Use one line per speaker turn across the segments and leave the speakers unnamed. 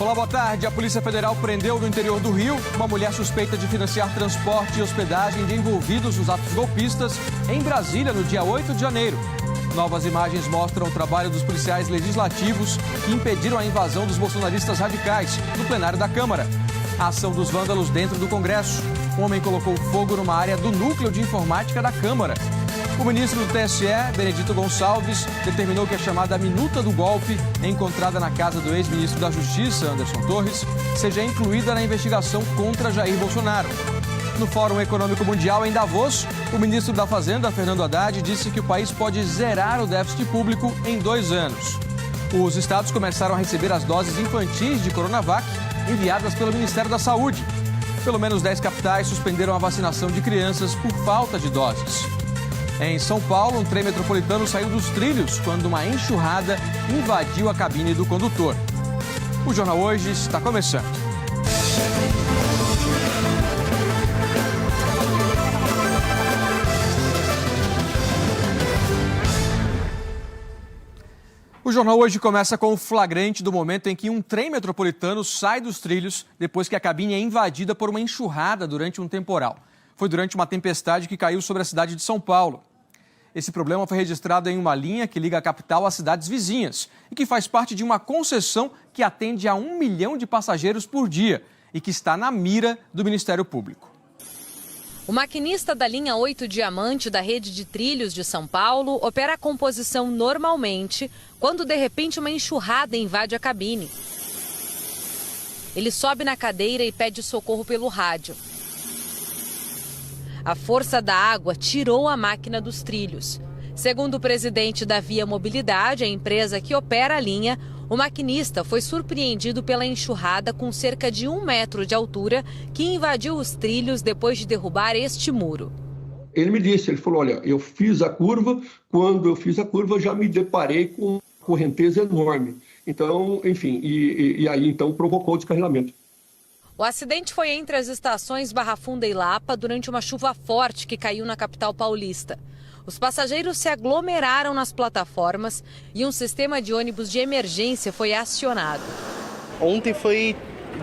Olá, boa tarde. A Polícia Federal prendeu no interior do Rio uma mulher suspeita de financiar transporte e hospedagem de envolvidos nos atos golpistas em Brasília no dia 8 de janeiro. Novas imagens mostram o trabalho dos policiais legislativos que impediram a invasão dos bolsonaristas radicais no plenário da Câmara. A ação dos vândalos dentro do Congresso. Um homem colocou fogo numa área do núcleo de informática da Câmara. O ministro do TSE, Benedito Gonçalves, determinou que a chamada minuta do golpe, encontrada na casa do ex-ministro da Justiça, Anderson Torres, seja incluída na investigação contra Jair Bolsonaro. No Fórum Econômico Mundial em Davos, o ministro da Fazenda, Fernando Haddad, disse que o país pode zerar o déficit público em 2 anos. Os estados começaram a receber as doses infantis de Coronavac enviadas pelo Ministério da Saúde. Pelo menos 10 capitais suspenderam a vacinação de crianças por falta de doses. Em São Paulo, um trem metropolitano saiu dos trilhos quando uma enxurrada invadiu a cabine do condutor. O Jornal Hoje está começando. O Jornal Hoje começa com o flagrante do momento em que um trem metropolitano sai dos trilhos depois que a cabine é invadida por uma enxurrada durante um temporal. Foi durante uma tempestade que caiu sobre a cidade de São Paulo. Esse problema foi registrado em uma linha que liga a capital às cidades vizinhas e que faz parte de uma concessão que atende a 1 milhão de passageiros por dia e que está na mira do Ministério Público.
O maquinista da linha 8 Diamante da rede de trilhos de São Paulo opera a composição normalmente quando de repente uma enxurrada invade a cabine. Ele sobe na cadeira e pede socorro pelo rádio. A força da água tirou a máquina dos trilhos. Segundo o presidente da Via Mobilidade, a empresa que opera a linha, o maquinista foi surpreendido pela enxurrada com cerca de 1 metro de altura que invadiu os trilhos depois de derrubar este muro.
Ele falou, olha, eu fiz a curva, quando eu fiz a curva já me deparei com uma correnteza enorme. Então, enfim, e aí então provocou o descarrilamento.
O acidente foi entre as estações Barra Funda e Lapa durante uma chuva forte que caiu na capital paulista. Os passageiros se aglomeraram nas plataformas e um sistema de ônibus de emergência foi acionado.
Ontem foi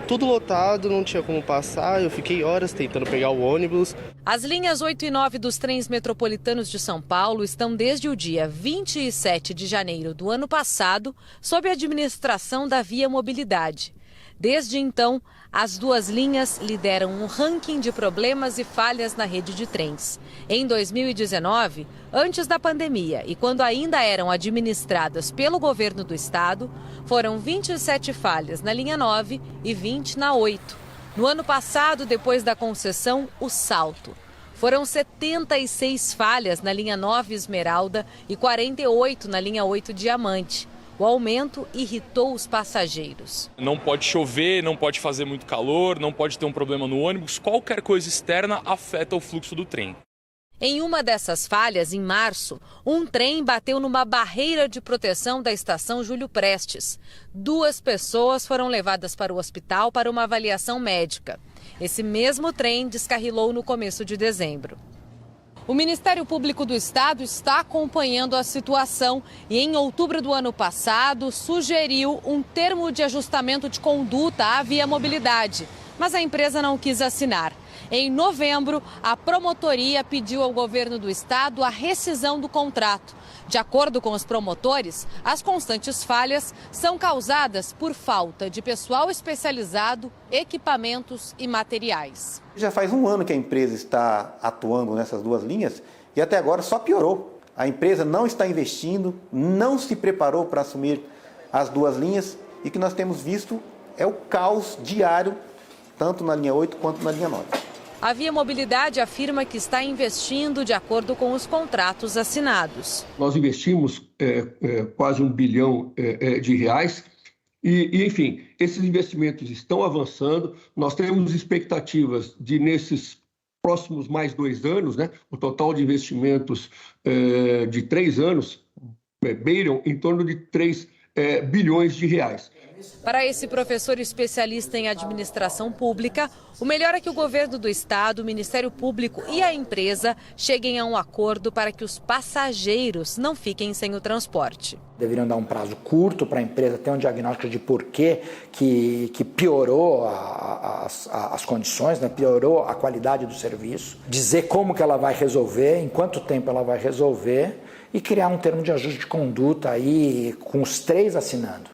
tudo lotado, não tinha como passar, eu fiquei horas tentando pegar o ônibus.
As linhas 8 e 9 dos trens metropolitanos de São Paulo estão desde o dia 27 de janeiro do ano passado sob a administração da Via Mobilidade. Desde então, as duas linhas lideram um ranking de problemas e falhas na rede de trens. Em 2019, antes da pandemia e quando ainda eram administradas pelo governo do estado, foram 27 falhas na linha 9 e 20 na 8. No ano passado, depois da concessão, o salto. Foram 76 falhas na linha 9 Esmeralda e 48 na linha 8 Diamante. O aumento irritou os passageiros.
Não pode chover, não pode fazer muito calor, não pode ter um problema no ônibus. Qualquer coisa externa afeta o fluxo do trem.
Em uma dessas falhas, em março, um trem bateu numa barreira de proteção da estação Júlio Prestes. 2 pessoas foram levadas para o hospital para uma avaliação médica. Esse mesmo trem descarrilou no começo de dezembro. O Ministério Público do Estado está acompanhando a situação e, em outubro do ano passado, sugeriu um termo de ajustamento de conduta à Via Mobilidade, mas a empresa não quis assinar. Em novembro, a promotoria pediu ao governo do estado a rescisão do contrato. De acordo com os promotores, as constantes falhas são causadas por falta de pessoal especializado, equipamentos e materiais.
Já faz 1 ano que a empresa está atuando nessas 2 linhas e até agora só piorou. A empresa não está investindo, não se preparou para assumir as 2 linhas e o que nós temos visto é o caos diário, tanto na linha 8 quanto na linha 9.
A Via Mobilidade afirma que está investindo de acordo com os contratos assinados.
Nós investimos quase R$1 bilhão de reais e, enfim, esses investimentos estão avançando. Nós temos expectativas de, nesses próximos mais 2 anos, né, o total de investimentos de 3 anos beiram em torno de 3 bilhões de reais.
Para esse professor especialista em administração pública, o melhor é que o governo do estado, o Ministério Público e a empresa cheguem a um acordo para que os passageiros não fiquem sem o transporte.
Deveriam dar um prazo curto para a empresa ter um diagnóstico de por que piorou as condições, né? Piorou a qualidade do serviço, dizer como que ela vai resolver, em quanto tempo ela vai resolver e criar um termo de ajuste de conduta aí com os 3 assinando.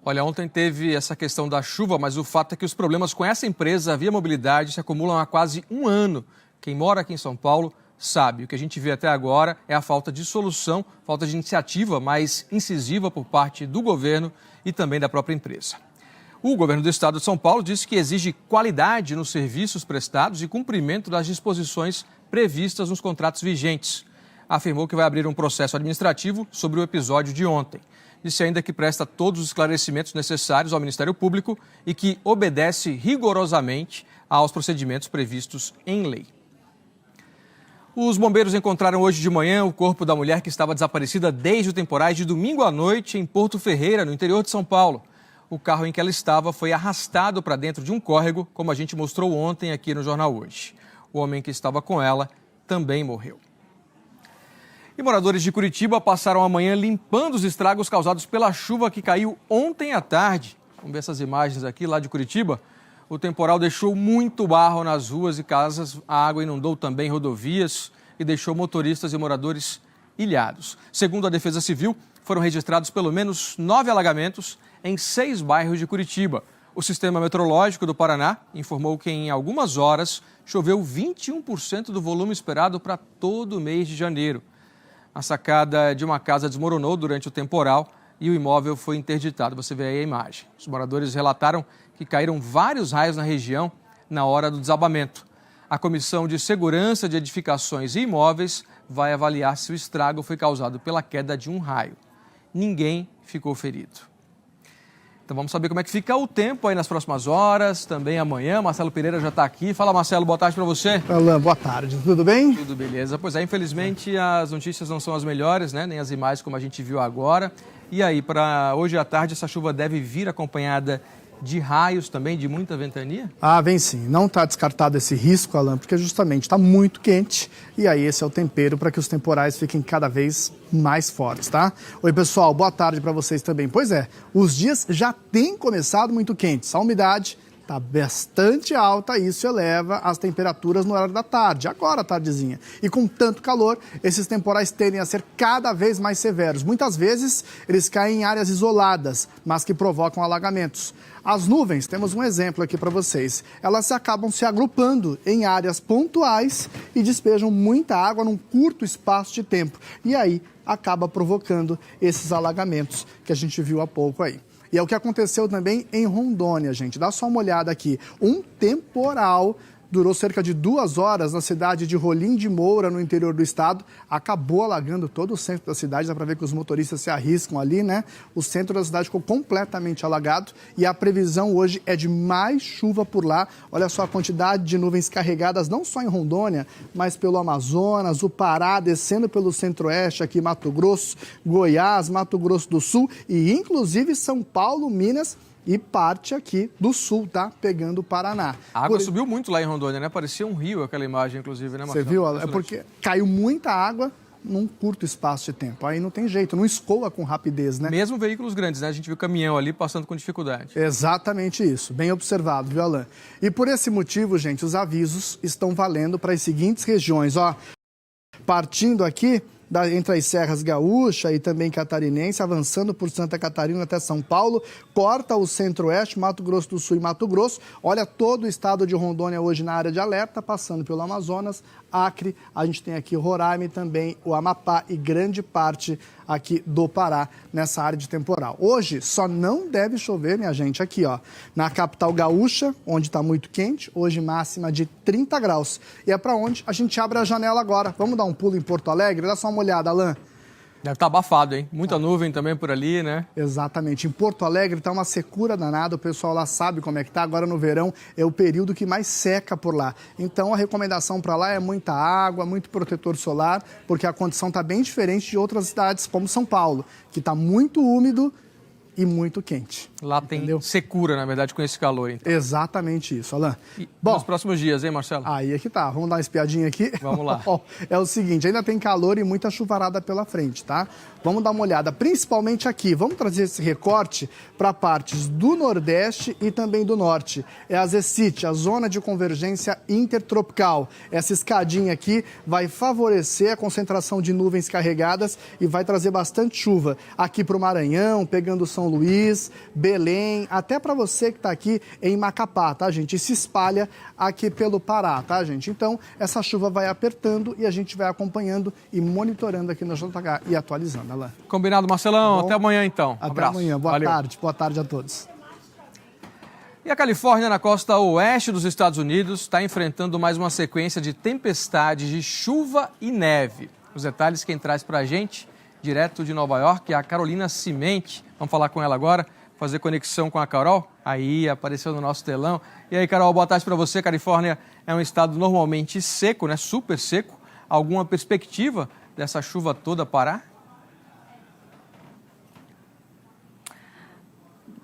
Olha, ontem teve essa questão da chuva, mas o fato é que os problemas com essa empresa, Via Mobilidade, se acumulam há quase um ano. Quem mora aqui em São Paulo sabe. O que a gente vê até agora é a falta de solução, falta de iniciativa mais incisiva por parte do governo e também da própria empresa. O governo do estado de São Paulo disse que exige qualidade nos serviços prestados e cumprimento das disposições previstas nos contratos vigentes. Afirmou que vai abrir um processo administrativo sobre o episódio de ontem. Disse ainda que presta todos os esclarecimentos necessários ao Ministério Público e que obedece rigorosamente aos procedimentos previstos em lei. Os bombeiros encontraram hoje de manhã o corpo da mulher que estava desaparecida desde o temporais de domingo à noite em Porto Ferreira, no interior de São Paulo. O carro em que ela estava foi arrastado para dentro de um córrego, como a gente mostrou ontem aqui no Jornal Hoje. O homem que estava com ela também morreu. E moradores de Curitiba passaram a manhã limpando os estragos causados pela chuva que caiu ontem à tarde. Vamos ver essas imagens aqui lá de Curitiba. O temporal deixou muito barro nas ruas e casas, a água inundou também rodovias e deixou motoristas e moradores ilhados. Segundo a Defesa Civil, foram registrados pelo menos 9 alagamentos em 6 bairros de Curitiba. O Sistema Meteorológico do Paraná informou que em algumas horas choveu 21% do volume esperado para todo o mês de janeiro. A sacada de uma casa desmoronou durante o temporal e o imóvel foi interditado. Você vê aí a imagem. Os moradores relataram que caíram vários raios na região na hora do desabamento. A Comissão de Segurança de Edificações e Imóveis vai avaliar se o estrago foi causado pela queda de um raio. Ninguém ficou ferido. Então vamos saber como é que fica o tempo aí nas próximas horas, também amanhã. Marcelo Pereira já está aqui. Fala, Marcelo, boa tarde para você.
Alan, boa tarde. Tudo bem?
Tudo beleza. Pois é, infelizmente as notícias não são as melhores, né? Nem as imagens como a gente viu agora. E aí, para hoje à tarde, essa chuva deve vir acompanhada de raios também, de muita ventania?
Ah, vem sim. Não está descartado esse risco, Alan, porque justamente está muito quente e aí esse é o tempero para que os temporais fiquem cada vez mais fortes, tá? Oi, pessoal, boa tarde para vocês também. Pois é, os dias já têm começado muito quentes. A umidade está bastante alta, isso eleva as temperaturas no horário da tarde, agora à tardezinha. E com tanto calor, esses temporais tendem a ser cada vez mais severos. Muitas vezes, eles caem em áreas isoladas, mas que provocam alagamentos. As nuvens, temos um exemplo aqui para vocês, elas acabam se agrupando em áreas pontuais e despejam muita água num curto espaço de tempo. E aí, acaba provocando esses alagamentos que a gente viu há pouco aí. E é o que aconteceu também em Rondônia, gente. Dá só uma olhada aqui. Um temporal durou cerca de 2 horas na cidade de Rolim de Moura, no interior do estado. Acabou alagando todo o centro da cidade. Dá para ver que os motoristas se arriscam ali, né? O centro da cidade ficou completamente alagado e a previsão hoje é de mais chuva por lá. Olha só a quantidade de nuvens carregadas, não só em Rondônia, mas pelo Amazonas, o Pará, descendo pelo centro-oeste, aqui Mato Grosso, Goiás, Mato Grosso do Sul e inclusive São Paulo, Minas e parte aqui do sul, tá? Pegando o Paraná.
A água subiu muito lá em Rondônia, né? Parecia um rio aquela imagem, inclusive, né, Marcelo?
Você viu? É porque caiu muita água num curto espaço de tempo. Aí não tem jeito, não escoa com rapidez, né?
Mesmo veículos grandes, né? A gente viu caminhão ali passando com dificuldade.
Exatamente isso. Bem observado, viu, Alan? E por esse motivo, gente, os avisos estão valendo para as seguintes regiões, ó. Partindo aqui entre as serras gaúcha e também catarinense, avançando por Santa Catarina até São Paulo, corta o centro-oeste, Mato Grosso do Sul e Mato Grosso. Olha todo o estado de Rondônia hoje na área de alerta, passando pelo Amazonas, Acre, a gente tem aqui Roraima e também o Amapá e grande parte aqui do Pará nessa área de temporal. Hoje só não deve chover, minha gente, aqui ó, na capital gaúcha, onde está muito quente, hoje máxima de 30 graus. E é para onde a gente abre a janela agora. Vamos dar um pulo em Porto Alegre? Dá só uma olhada, Alan.
Deve estar abafado, hein? Muita nuvem também por ali, né?
Exatamente. Em Porto Alegre está uma secura danada, o pessoal lá sabe como é que está. Agora no verão é o período que mais seca por lá. Então a recomendação para lá é muita água, muito protetor solar, porque a condição está bem diferente de outras cidades como São Paulo, que está muito úmido e muito quente.
Lá tem secura, na verdade, com esse calor, então.
Exatamente isso, Alan.
Bom, nos próximos dias, hein, Marcelo?
Aí é que tá. Vamos dar uma espiadinha aqui?
Vamos lá.
É o seguinte, ainda tem calor e muita chuvarada pela frente, tá? Vamos dar uma olhada, principalmente aqui. Vamos trazer esse recorte para partes do Nordeste e também do Norte. É a ZECIT, a Zona de Convergência Intertropical. Essa escadinha aqui vai favorecer a concentração de nuvens carregadas e vai trazer bastante chuva aqui para o Maranhão, pegando São Luís, Belém, até para você que está aqui em Macapá, tá, gente? E se espalha aqui pelo Pará, tá, gente? Então, essa chuva vai apertando e a gente vai acompanhando e monitorando aqui no JH e atualizando, Alain.
Combinado, Marcelão. Até amanhã, então.
Até
Abraço.
amanhã. Boa tarde a todos.
E a Califórnia, na costa oeste dos Estados Unidos, está enfrentando mais uma sequência de tempestades de chuva e neve. Os detalhes quem traz para a gente, direto de Nova York, é a Carolina Cimente. Vamos falar com ela agora, fazer conexão com a Carol. Aí, apareceu no nosso telão. E aí, Carol, boa tarde para você. Califórnia é um estado normalmente seco, né? Super seco. Alguma perspectiva dessa chuva toda parar?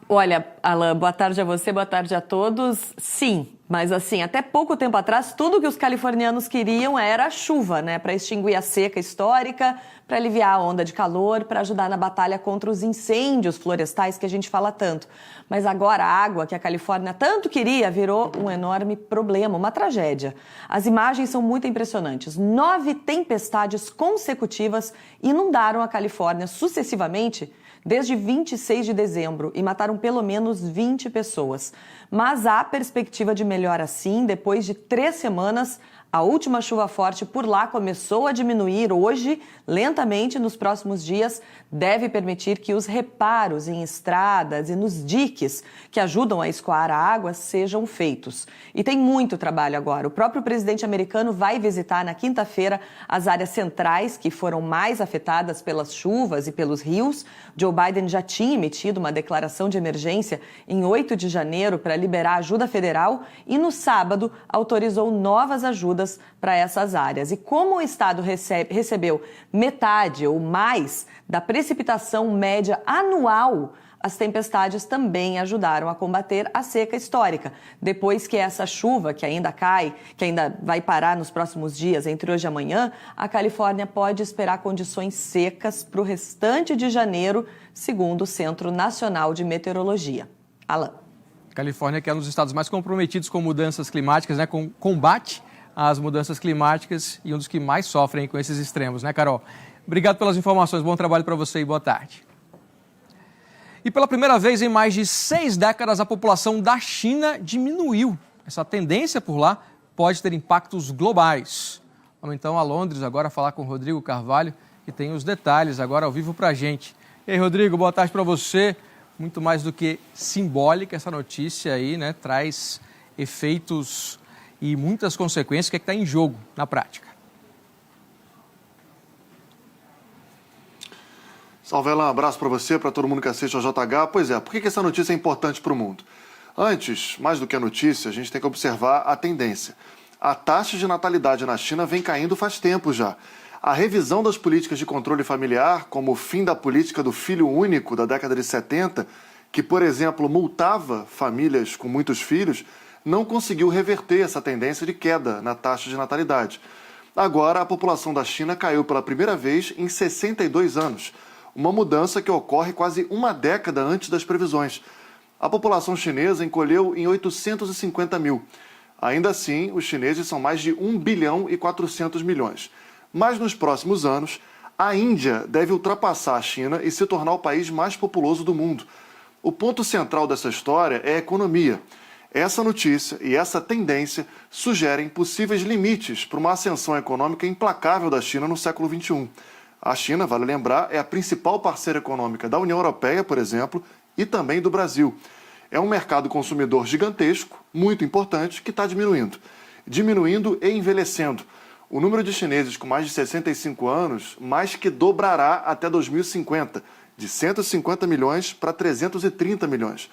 Olha, Alan, boa tarde a você, boa tarde a todos. Sim, mas assim, até pouco tempo atrás, tudo que os californianos queriam era a chuva, né? Para extinguir a seca histórica, para aliviar a onda de calor, para ajudar na batalha contra os incêndios florestais que a gente fala tanto. Mas agora a água que a Califórnia tanto queria virou um enorme problema, uma tragédia. As imagens são muito impressionantes. 9 tempestades consecutivas inundaram a Califórnia sucessivamente desde 26 de dezembro e mataram pelo menos 20 pessoas. Mas há perspectiva de melhora sim. Depois de 3 semanas, a última chuva forte por lá começou a diminuir hoje, lentamente nos próximos dias, deve permitir que os reparos em estradas e nos diques que ajudam a escoar a água sejam feitos. E tem muito trabalho agora. O próprio presidente americano vai visitar na quinta-feira as áreas centrais que foram mais afetadas pelas chuvas e pelos rios. Joe Biden já tinha emitido uma declaração de emergência em 8 de janeiro para liberar ajuda federal e no sábado autorizou novas ajudas para essas áreas. E como o estado recebeu metade ou mais da precipitação média anual, as tempestades também ajudaram a combater a seca histórica. Depois que essa chuva, que ainda cai, que ainda vai parar nos próximos dias, entre hoje e amanhã, a Califórnia pode esperar condições secas para o restante de janeiro, segundo o Centro Nacional de Meteorologia. Alan.
Califórnia, que é um dos estados mais comprometidos com mudanças climáticas, né, com combate às mudanças climáticas e um dos que mais sofrem com esses extremos, né, Carol? Obrigado pelas informações, bom trabalho para você e boa tarde. E pela primeira vez em mais de 6 décadas, a população da China diminuiu. Essa tendência por lá pode ter impactos globais. Vamos então a Londres agora falar com o Rodrigo Carvalho, que tem os detalhes agora ao vivo para a gente. E aí, Rodrigo, boa tarde para você. Muito mais do que simbólica essa notícia aí, né? Traz efeitos e muitas consequências. O que é que está em jogo na prática?
Salve, Alan. Um abraço para você, para todo mundo que assiste ao JH. Pois é, por que essa notícia é importante para o mundo? Antes, mais do que a notícia, a gente tem que observar a tendência. A taxa de natalidade na China vem caindo faz tempo já. A revisão das políticas de controle familiar, como o fim da política do filho único da década de 70, que, por exemplo, multava famílias com muitos filhos, não conseguiu reverter essa tendência de queda na taxa de natalidade. Agora, a população da China caiu pela primeira vez em 62 anos, uma mudança que ocorre quase uma década antes das previsões. A população chinesa encolheu em 850 mil. Ainda assim, os chineses são mais de 1 bilhão e 400 milhões. Mas nos próximos anos, a Índia deve ultrapassar a China e se tornar o país mais populoso do mundo. O ponto central dessa história é a economia. Essa notícia e essa tendência sugerem possíveis limites para uma ascensão econômica implacável da China no século XXI. A China, vale lembrar, é a principal parceira econômica da União Europeia, por exemplo, e também do Brasil. É um mercado consumidor gigantesco, muito importante, que está diminuindo. Diminuindo e envelhecendo. O número de chineses com mais de 65 anos mais que dobrará até 2050, de 150 milhões para 330 milhões.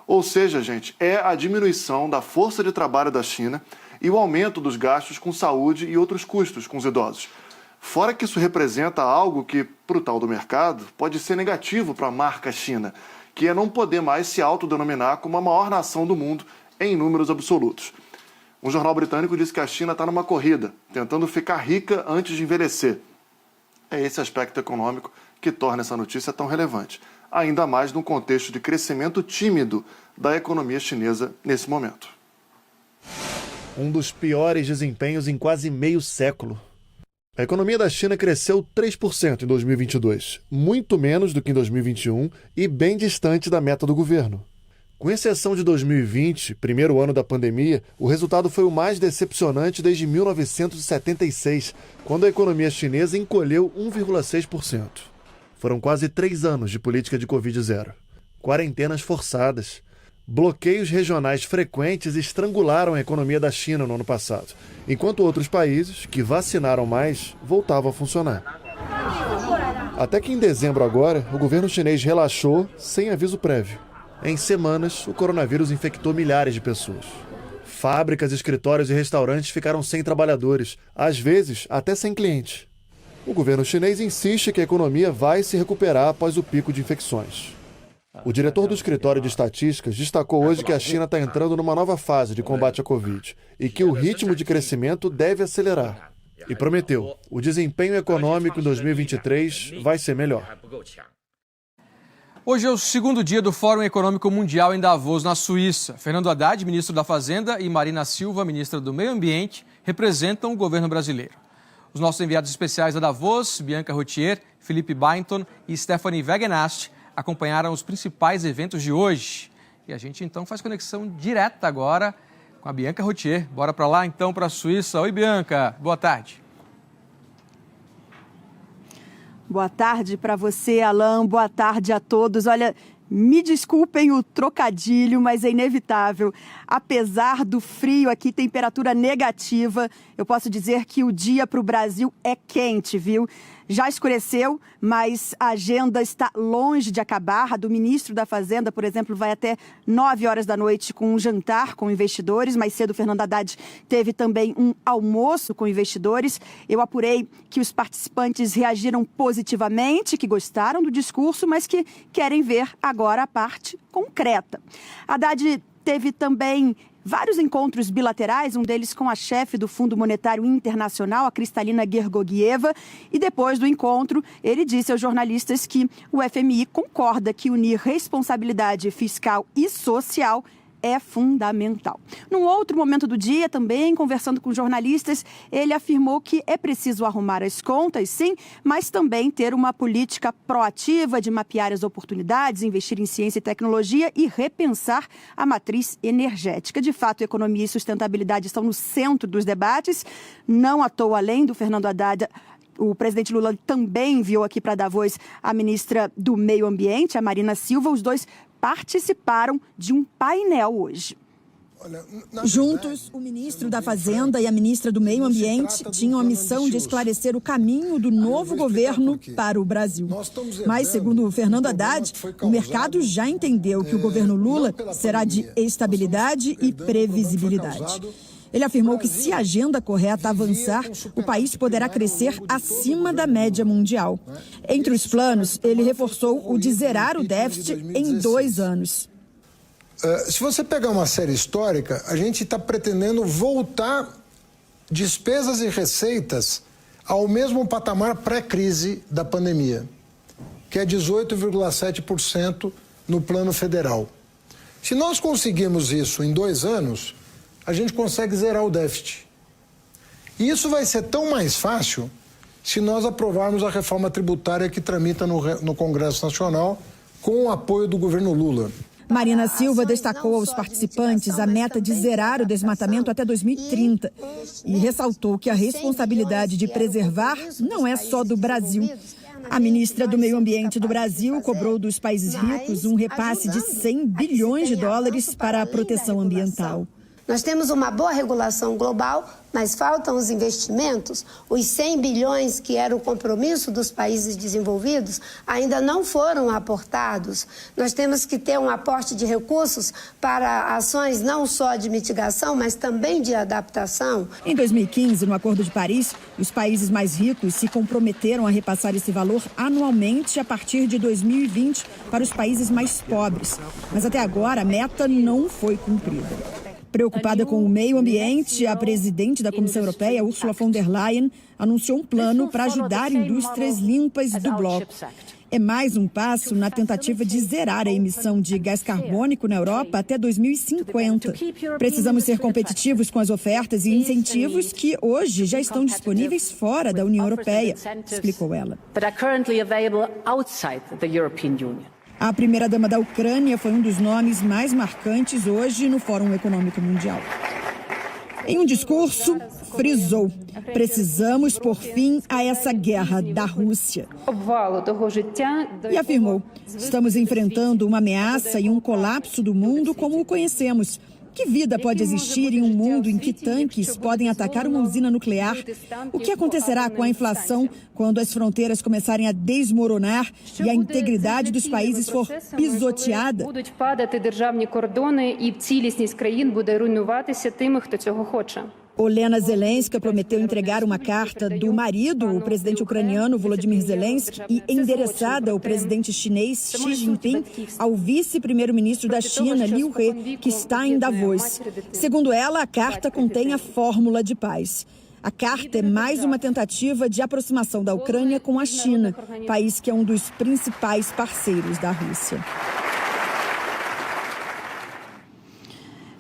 Ou seja, gente, é a diminuição da força de trabalho da China e o aumento dos gastos com saúde e outros custos com os idosos. Fora que isso representa algo que, para o tal do mercado, pode ser negativo para a marca China, que é não poder mais se autodenominar como a maior nação do mundo em números absolutos. Um jornal britânico disse que a China está numa corrida, tentando ficar rica antes de envelhecer. É esse aspecto econômico que torna essa notícia tão relevante, ainda mais num contexto de crescimento tímido da economia chinesa nesse momento.
Um dos piores desempenhos em quase meio século. A economia da China cresceu 3% em 2022, muito menos do que em 2021 e bem distante da meta do governo. Com exceção de 2020, primeiro ano da pandemia, o resultado foi o mais decepcionante desde 1976, quando a economia chinesa encolheu 1,6%. Foram quase 3 anos de política de Covid-0. Quarentenas forçadas. Bloqueios regionais frequentes estrangularam a economia da China no ano passado, enquanto outros países, que vacinaram mais, voltavam a funcionar. Até que em dezembro agora, o governo chinês relaxou sem aviso prévio. Em semanas, o coronavírus infectou milhares de pessoas. Fábricas, escritórios e restaurantes ficaram sem trabalhadores, às vezes até sem clientes. O governo chinês insiste que a economia vai se recuperar após o pico de infecções. O diretor do Escritório de Estatísticas destacou hoje que a China está entrando numa nova fase de combate à Covid e que o ritmo de crescimento deve acelerar. E prometeu, o desempenho econômico em 2023 vai ser melhor.
Hoje é o segundo dia do Fórum Econômico Mundial em Davos, na Suíça. Fernando Haddad, ministro da Fazenda, e Marina Silva, ministra do Meio Ambiente, representam o governo brasileiro. Os nossos enviados especiais a Davos, Bianca Routier, Felipe Bainton e Stephanie Wegenast, acompanharam os principais eventos de hoje. E a gente então faz conexão direta agora com a Bianca Routier. Bora para lá então, para a Suíça. Oi, Bianca, boa tarde.
Boa tarde para você, Alan. Boa tarde a todos. Olha, me desculpem o trocadilho, mas é inevitável. Apesar do frio aqui, temperatura negativa, eu posso dizer que o dia para o Brasil é quente, viu? Já escureceu, mas a agenda está longe de acabar. A do ministro da Fazenda, por exemplo, vai até 9 horas da noite com um jantar com investidores. Mais cedo, o Fernando Haddad teve também um almoço com investidores. Eu apurei que os participantes reagiram positivamente, que gostaram do discurso, mas que querem ver agora a parte concreta. Haddad teve também vários encontros bilaterais, um deles com a chefe do Fundo Monetário Internacional, a Kristalina Georgieva, e depois do encontro, ele disse aos jornalistas que o FMI concorda que unir responsabilidade fiscal e social é fundamental. Num outro momento do dia, também conversando com jornalistas, ele afirmou que é preciso arrumar as contas, sim, mas também ter uma política proativa de mapear as oportunidades, investir em ciência e tecnologia e repensar a matriz energética. De fato, economia e sustentabilidade estão no centro dos debates. Não à toa, além do Fernando Haddad, o presidente Lula também enviou aqui para Davos a ministra do Meio Ambiente, a Marina Silva. Os dois participaram de um painel hoje.
Juntos, o ministro da Fazenda e a ministra do Meio Ambiente tinham a missão de esclarecer o caminho do novo governo para o Brasil. Mas, segundo o Fernando Haddad, o mercado já entendeu que o governo Lula será de estabilidade e previsibilidade. Ele afirmou que, se a agenda correta avançar, o país poderá crescer acima da média mundial. Entre os planos, ele reforçou o de zerar o déficit em 2 anos.
Se você pegar uma série histórica, a gente está pretendendo voltar despesas e receitas ao mesmo patamar pré-crise da pandemia, que é 18,7% no plano federal. Se nós conseguirmos isso em 2 anos, a gente consegue zerar o déficit. E isso vai ser tão mais fácil se nós aprovarmos a reforma tributária que tramita no Congresso Nacional com o apoio do governo Lula.
Marina Silva destacou aos participantes a meta de zerar o desmatamento até 2030 e ressaltou que a responsabilidade de preservar não é só do Brasil. A ministra do Meio Ambiente do Brasil cobrou dos países ricos um repasse de 100 bilhões de dólares para a proteção ambiental.
Nós temos uma boa regulação global, mas faltam os investimentos. Os 100 bilhões que era o compromisso dos países desenvolvidos ainda não foram aportados. Nós temos que ter um aporte de recursos para ações não só de mitigação, mas também de adaptação.
Em 2015, no Acordo de Paris, os países mais ricos se comprometeram a repassar esse valor anualmente a partir de 2020 para os países mais pobres. Mas até agora a meta não foi cumprida. Preocupada com o meio ambiente, a presidente da Comissão Europeia, Ursula von der Leyen, anunciou um plano para ajudar indústrias limpas do bloco. É mais um passo na tentativa de zerar a emissão de gás carbônico na Europa até 2050. Precisamos ser competitivos com as ofertas e incentivos que hoje já estão disponíveis fora da União Europeia, explicou ela. A primeira-dama da Ucrânia foi um dos nomes mais marcantes hoje no Fórum Econômico Mundial. Em um discurso, frisou: precisamos pôr fim a essa guerra da Rússia. E afirmou: estamos enfrentando uma ameaça e um colapso do mundo como o conhecemos. Que vida pode existir em um mundo em que tanques podem atacar uma usina nuclear? O que acontecerá com a inflação quando as fronteiras começarem a desmoronar e a integridade dos países for pisoteada? Olena Zelenska prometeu entregar uma carta do marido, o presidente ucraniano Volodymyr Zelensky, e endereçada ao presidente chinês Xi Jinping, ao vice-primeiro-ministro da China, Liu He, que está em Davos. Segundo ela, a carta contém a fórmula de paz. A carta é mais uma tentativa de aproximação da Ucrânia com a China, país que é um dos principais parceiros da Rússia.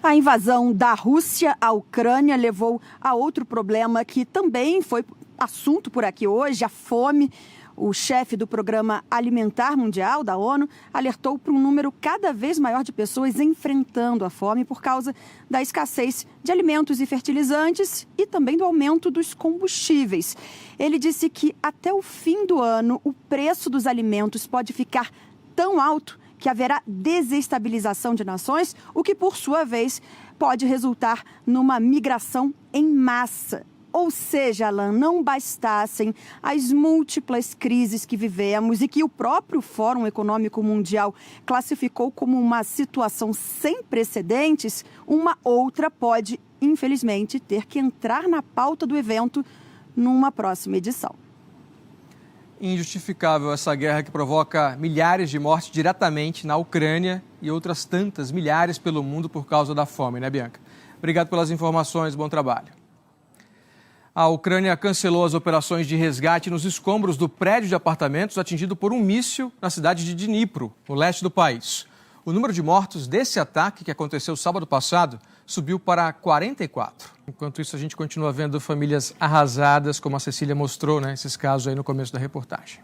A invasão da Rússia à Ucrânia levou a outro problema que também foi assunto por aqui hoje, a fome. O chefe do Programa Alimentar Mundial da ONU alertou para um número cada vez maior de pessoas enfrentando a fome por causa da escassez de alimentos e fertilizantes e também do aumento dos combustíveis. Ele disse que até o fim do ano o preço dos alimentos pode ficar tão alto que haverá desestabilização de nações, o que, por sua vez, pode resultar numa migração em massa. Ou seja, Alan, não bastassem as múltiplas crises que vivemos e que o próprio Fórum Econômico Mundial classificou como uma situação sem precedentes, uma outra pode, infelizmente, ter que entrar na pauta do evento numa próxima edição.
Injustificável essa guerra que provoca milhares de mortes diretamente na Ucrânia e outras tantas milhares pelo mundo por causa da fome, né, Bianca? Obrigado pelas informações, bom trabalho. A Ucrânia cancelou as operações de resgate nos escombros do prédio de apartamentos atingido por um míssil na cidade de Dnipro, no leste do país. O número de mortos desse ataque, que aconteceu sábado passado, subiu para 44. Enquanto isso, a gente continua vendo famílias arrasadas, como a Cecília mostrou, né, esses casos aí no começo da reportagem.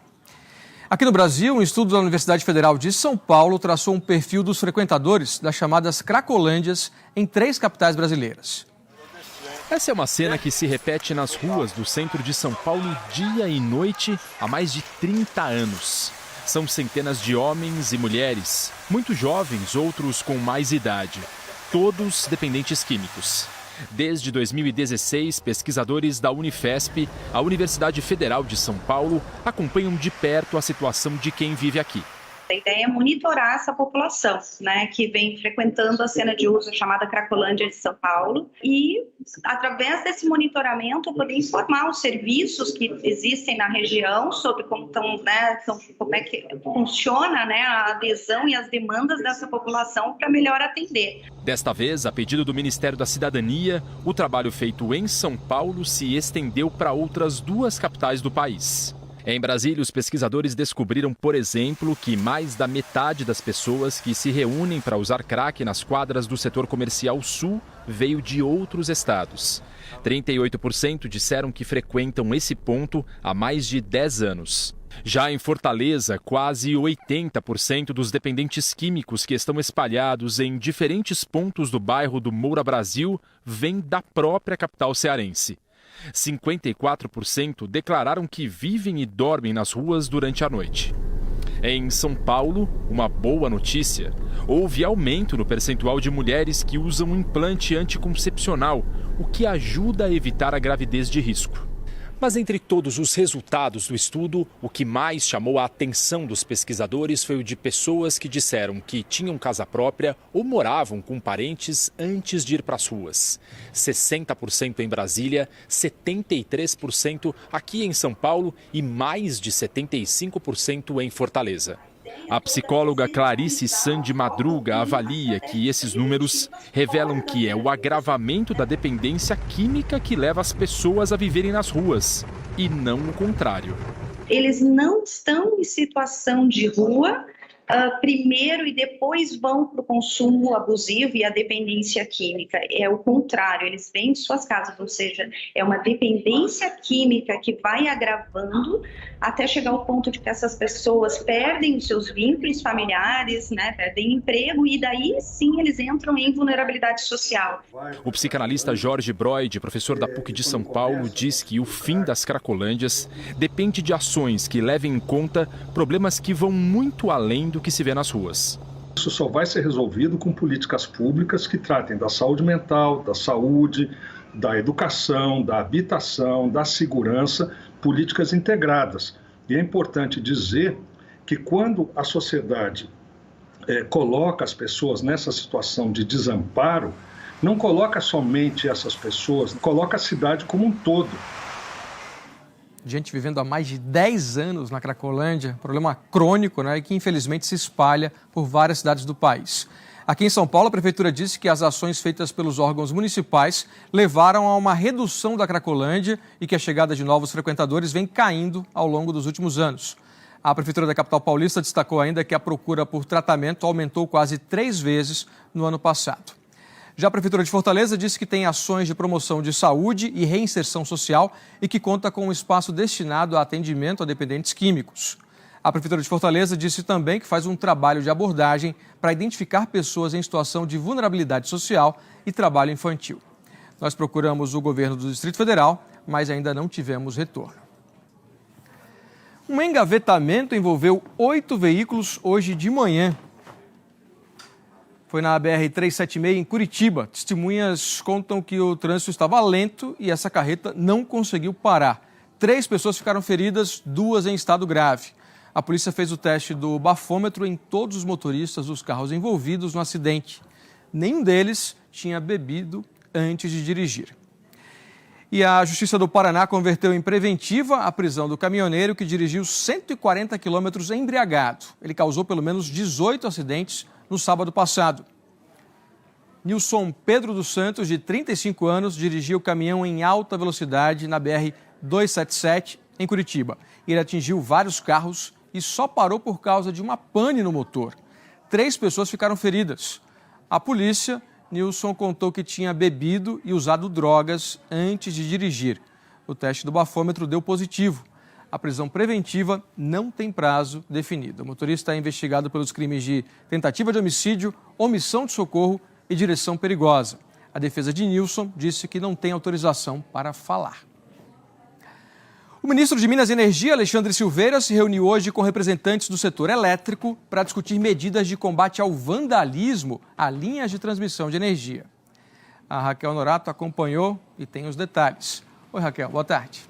Aqui no Brasil, um estudo da Universidade Federal de São Paulo traçou um perfil dos frequentadores das chamadas Cracolândias em 3 capitais brasileiras.
Essa é uma cena que se repete nas ruas do centro de São Paulo dia e noite há mais de 30 anos. São centenas de homens e mulheres, muitos jovens, outros com mais idade, todos dependentes químicos. Desde 2016, pesquisadores da Unifesp, a Universidade Federal de São Paulo, acompanham de perto a situação de quem vive aqui.
A ideia é monitorar essa população, né, que vem frequentando a cena de uso chamada Cracolândia de São Paulo e, através desse monitoramento, poder informar os serviços que existem na região sobre como é que funciona, né, a adesão e as demandas dessa população para melhor atender.
Desta vez, a pedido do Ministério da Cidadania, o trabalho feito em São Paulo se estendeu para outras 2 capitais do país. Em Brasília, os pesquisadores descobriram, por exemplo, que mais da metade das pessoas que se reúnem para usar crack nas quadras do setor comercial sul veio de outros estados. 38% disseram que frequentam esse ponto há mais de 10 anos. Já em Fortaleza, quase 80% dos dependentes químicos que estão espalhados em diferentes pontos do bairro do Moura Brasil vêm da própria capital cearense. 54% declararam que vivem e dormem nas ruas durante a noite. Em São Paulo, uma boa notícia. Houve aumento no percentual de mulheres que usam implante anticoncepcional, o que ajuda a evitar a gravidez de risco.
Mas entre todos os resultados do estudo, o que mais chamou a atenção dos pesquisadores foi o de pessoas que disseram que tinham casa própria ou moravam com parentes antes de ir para as ruas. 60% em Brasília, 73% aqui em São Paulo e mais de 75% em Fortaleza.
A psicóloga Clarice Sandi Madruga avalia que esses números revelam que é o agravamento da dependência química que leva as pessoas a viverem nas ruas, e não o contrário.
Eles não estão em situação de rua primeiro e depois vão para o consumo abusivo e a dependência química. É o contrário, eles vêm de suas casas, ou seja, é uma dependência química que vai agravando até chegar ao ponto de que essas pessoas perdem os seus vínculos familiares, né, perdem emprego e daí sim eles entram em vulnerabilidade social.
O psicanalista Jorge Broid, professor da PUC de São Paulo, diz que o fim das cracolândias depende de ações que levem em conta problemas que vão muito além do que se vê nas ruas.
Isso só vai ser resolvido com políticas públicas que tratem da saúde mental, da saúde, da educação, da habitação, da segurança, políticas integradas. E é importante dizer que quando a sociedade coloca as pessoas nessa situação de desamparo, não coloca somente essas pessoas, coloca a cidade como um todo.
Gente vivendo há mais de 10 anos na Cracolândia, problema crônico, né, e que infelizmente se espalha por várias cidades do país. Aqui em São Paulo, a Prefeitura disse que as ações feitas pelos órgãos municipais levaram a uma redução da Cracolândia e que a chegada de novos frequentadores vem caindo ao longo dos últimos anos. A Prefeitura da capital paulista destacou ainda que a procura por tratamento aumentou quase 3 vezes no ano passado. Já a Prefeitura de Fortaleza disse que tem ações de promoção de saúde e reinserção social e que conta com um espaço destinado a atendimento a dependentes químicos. A Prefeitura de Fortaleza disse também que faz um trabalho de abordagem para identificar pessoas em situação de vulnerabilidade social e trabalho infantil. Nós procuramos o governo do Distrito Federal, mas ainda não tivemos retorno. Um engavetamento envolveu 8 veículos hoje de manhã. Foi na BR-376, em Curitiba. Testemunhas contam que o trânsito estava lento e essa carreta não conseguiu parar. 3 pessoas ficaram feridas, 2 em estado grave. A polícia fez o teste do bafômetro em todos os motoristas dos carros envolvidos no acidente. Nenhum deles tinha bebido antes de dirigir. E a Justiça do Paraná converteu em preventiva a prisão do caminhoneiro que dirigiu 140 quilômetros embriagado. Ele causou pelo menos 18 acidentes no sábado passado. Nilson Pedro dos Santos, de 35 anos, dirigia o caminhão em alta velocidade na BR-277, em Curitiba. Ele atingiu vários carros e só parou por causa de uma pane no motor. 3 pessoas ficaram feridas. A polícia, Nilson contou que tinha bebido e usado drogas antes de dirigir. O teste do bafômetro deu positivo. A prisão preventiva não tem prazo definido. O motorista é investigado pelos crimes de tentativa de homicídio, omissão de socorro e direção perigosa. A defesa de Nilson disse que não tem autorização para falar. O ministro de Minas e Energia, Alexandre Silveira, se reuniu hoje com representantes do setor elétrico para discutir medidas de combate ao vandalismo a linhas de transmissão de energia. A Raquel Norato acompanhou e tem os detalhes. Oi, Raquel, boa tarde.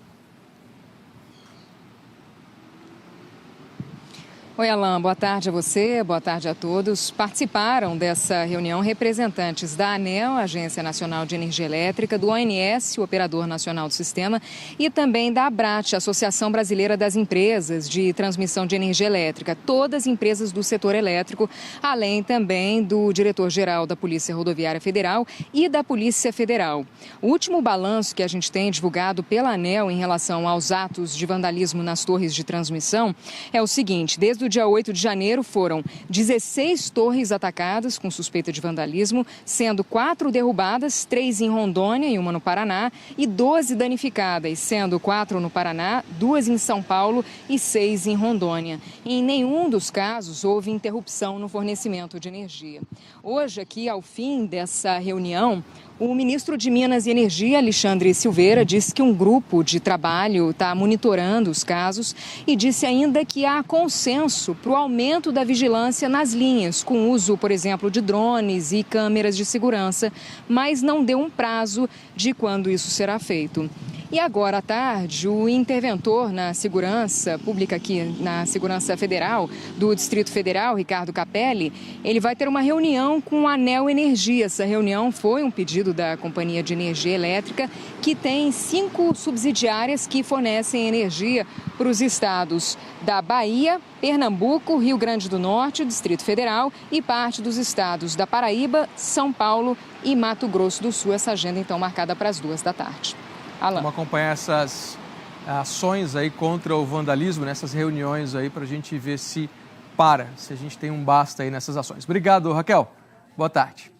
Oi, Alan, boa tarde a você, boa tarde a todos. Participaram dessa reunião representantes da ANEEL, Agência Nacional de Energia Elétrica, do ONS, o Operador Nacional do Sistema, e também da ABRAT, Associação Brasileira das Empresas de Transmissão de Energia Elétrica, todas empresas do setor elétrico, além também do diretor-geral da Polícia Rodoviária Federal e da Polícia Federal. O último balanço que a gente tem divulgado pela ANEEL em relação aos atos de vandalismo nas torres de transmissão é o seguinte: desde o dia 8 de janeiro foram 16 torres atacadas com suspeita de vandalismo, sendo 4 derrubadas, 3 em Rondônia e 1 no Paraná, e 12 danificadas, sendo 4 no Paraná, 2 em São Paulo e 6 em Rondônia. Em nenhum dos casos houve interrupção no fornecimento de energia. Hoje, aqui ao fim dessa reunião, o ministro de Minas e Energia, Alexandre Silveira, disse que um grupo de trabalho está monitorando os casos e disse ainda que há consenso espaço para o aumento da vigilância nas linhas, com uso, por exemplo, de drones e câmeras de segurança, mas não deu um prazo de quando isso será feito. E agora à tarde, o interventor na segurança pública aqui, na Segurança Federal, do Distrito Federal, Ricardo Capelli, ele vai ter uma reunião com a ANEEL Energia. Essa reunião foi um pedido da Companhia de Energia Elétrica, que tem 5 subsidiárias que fornecem energia para os estados da Bahia, Pernambuco, Rio Grande do Norte, Distrito Federal e parte dos estados da Paraíba, São Paulo e Mato Grosso do Sul. Essa agenda, então, marcada para as 2 da tarde. Alan.
Vamos acompanhar essas ações aí contra o vandalismo, nessas reuniões aí, para a gente ver se a gente tem um basta aí nessas ações. Obrigado, Raquel. Boa tarde.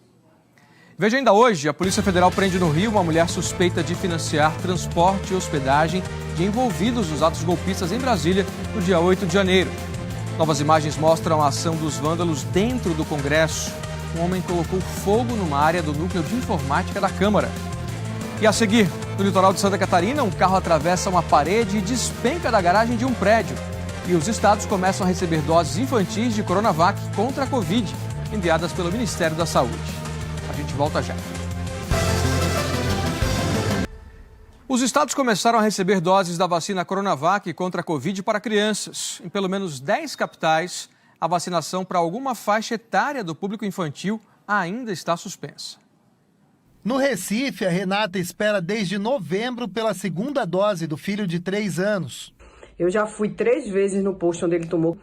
Veja, ainda hoje, a Polícia Federal prende no Rio uma mulher suspeita de financiar transporte e hospedagem de envolvidos nos atos golpistas em Brasília no dia 8 de janeiro. Novas imagens mostram a ação dos vândalos dentro do Congresso. Um homem colocou fogo numa área do núcleo de informática da Câmara. E a seguir, no litoral de Santa Catarina, um carro atravessa uma parede e despenca da garagem de um prédio. E os estados começam a receber doses infantis de Coronavac contra a Covid, enviadas pelo Ministério da Saúde. A gente volta já. Os estados começaram a receber doses da vacina Coronavac contra a Covid para crianças. Em pelo menos 10 capitais, a vacinação para alguma faixa etária do público infantil ainda está suspensa.
No Recife, a Renata espera desde novembro pela segunda dose do filho de 3 anos.
Eu já fui 3 vezes no posto onde ele tomou.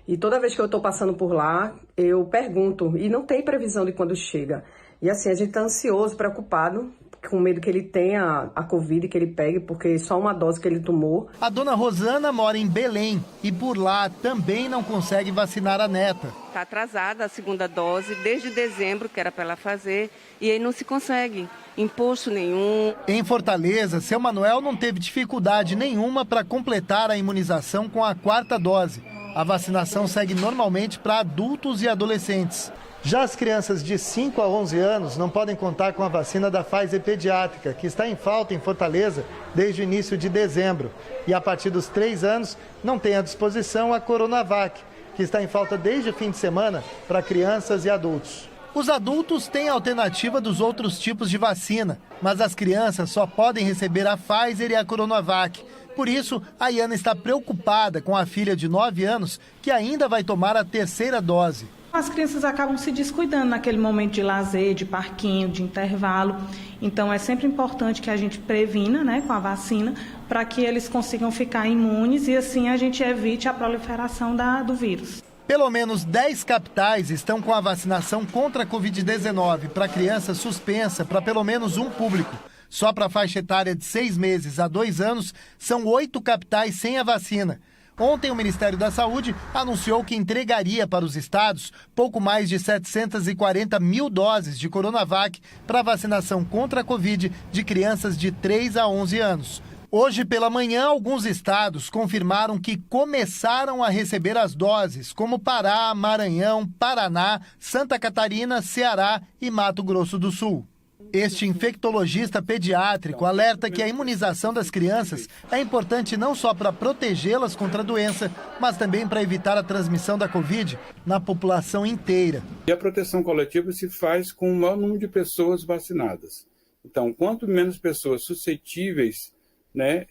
E toda vez que eu estou passando por lá, eu pergunto. E não tem previsão de quando chega. E assim, a gente está ansioso, preocupado, com medo que ele tenha a Covid, que ele pegue, porque só uma dose que ele tomou.
A dona Rosana mora em Belém e por lá também não consegue vacinar a neta.
Está atrasada a segunda dose desde dezembro, que era para ela fazer, e aí não se consegue imposto nenhum.
Em Fortaleza, seu Manuel não teve dificuldade nenhuma para completar a imunização com a 4ª dose. A vacinação segue normalmente para adultos e adolescentes. Já as crianças de 5 a 11 anos não podem contar com a vacina da Pfizer pediátrica, que está em falta em Fortaleza desde o início de dezembro. E a partir dos 3 anos não tem à disposição a Coronavac, que está em falta desde o fim de semana para crianças e adultos. Os adultos têm a alternativa dos outros tipos de vacina, mas as crianças só podem receber a Pfizer e a Coronavac. Por isso, a Iana está preocupada com a filha de 9 anos, que ainda vai tomar a 3ª dose.
As crianças acabam se descuidando naquele momento de lazer, de parquinho, de intervalo. Então, é sempre importante que a gente previna, né, com a vacina, para que eles consigam ficar imunes e assim a gente evite a proliferação do vírus.
Pelo menos 10 capitais estão com a vacinação contra a Covid-19 para criança suspensa para pelo menos um público. Só para a faixa etária de 6 meses a 2 anos, são 8 capitais sem a vacina. Ontem, o Ministério da Saúde anunciou que entregaria para os estados pouco mais de 740 mil doses de Coronavac para vacinação contra a Covid de crianças de 3 a 11 anos. Hoje pela manhã, alguns estados confirmaram que começaram a receber as doses, como Pará, Maranhão, Paraná, Santa Catarina, Ceará e Mato Grosso do Sul. Este infectologista pediátrico alerta que a imunização das crianças é importante não só para protegê-las contra a doença, mas também para evitar a transmissão da Covid na população inteira.
E a proteção coletiva se faz com o maior número de pessoas vacinadas. Então, quanto menos pessoas suscetíveis, né,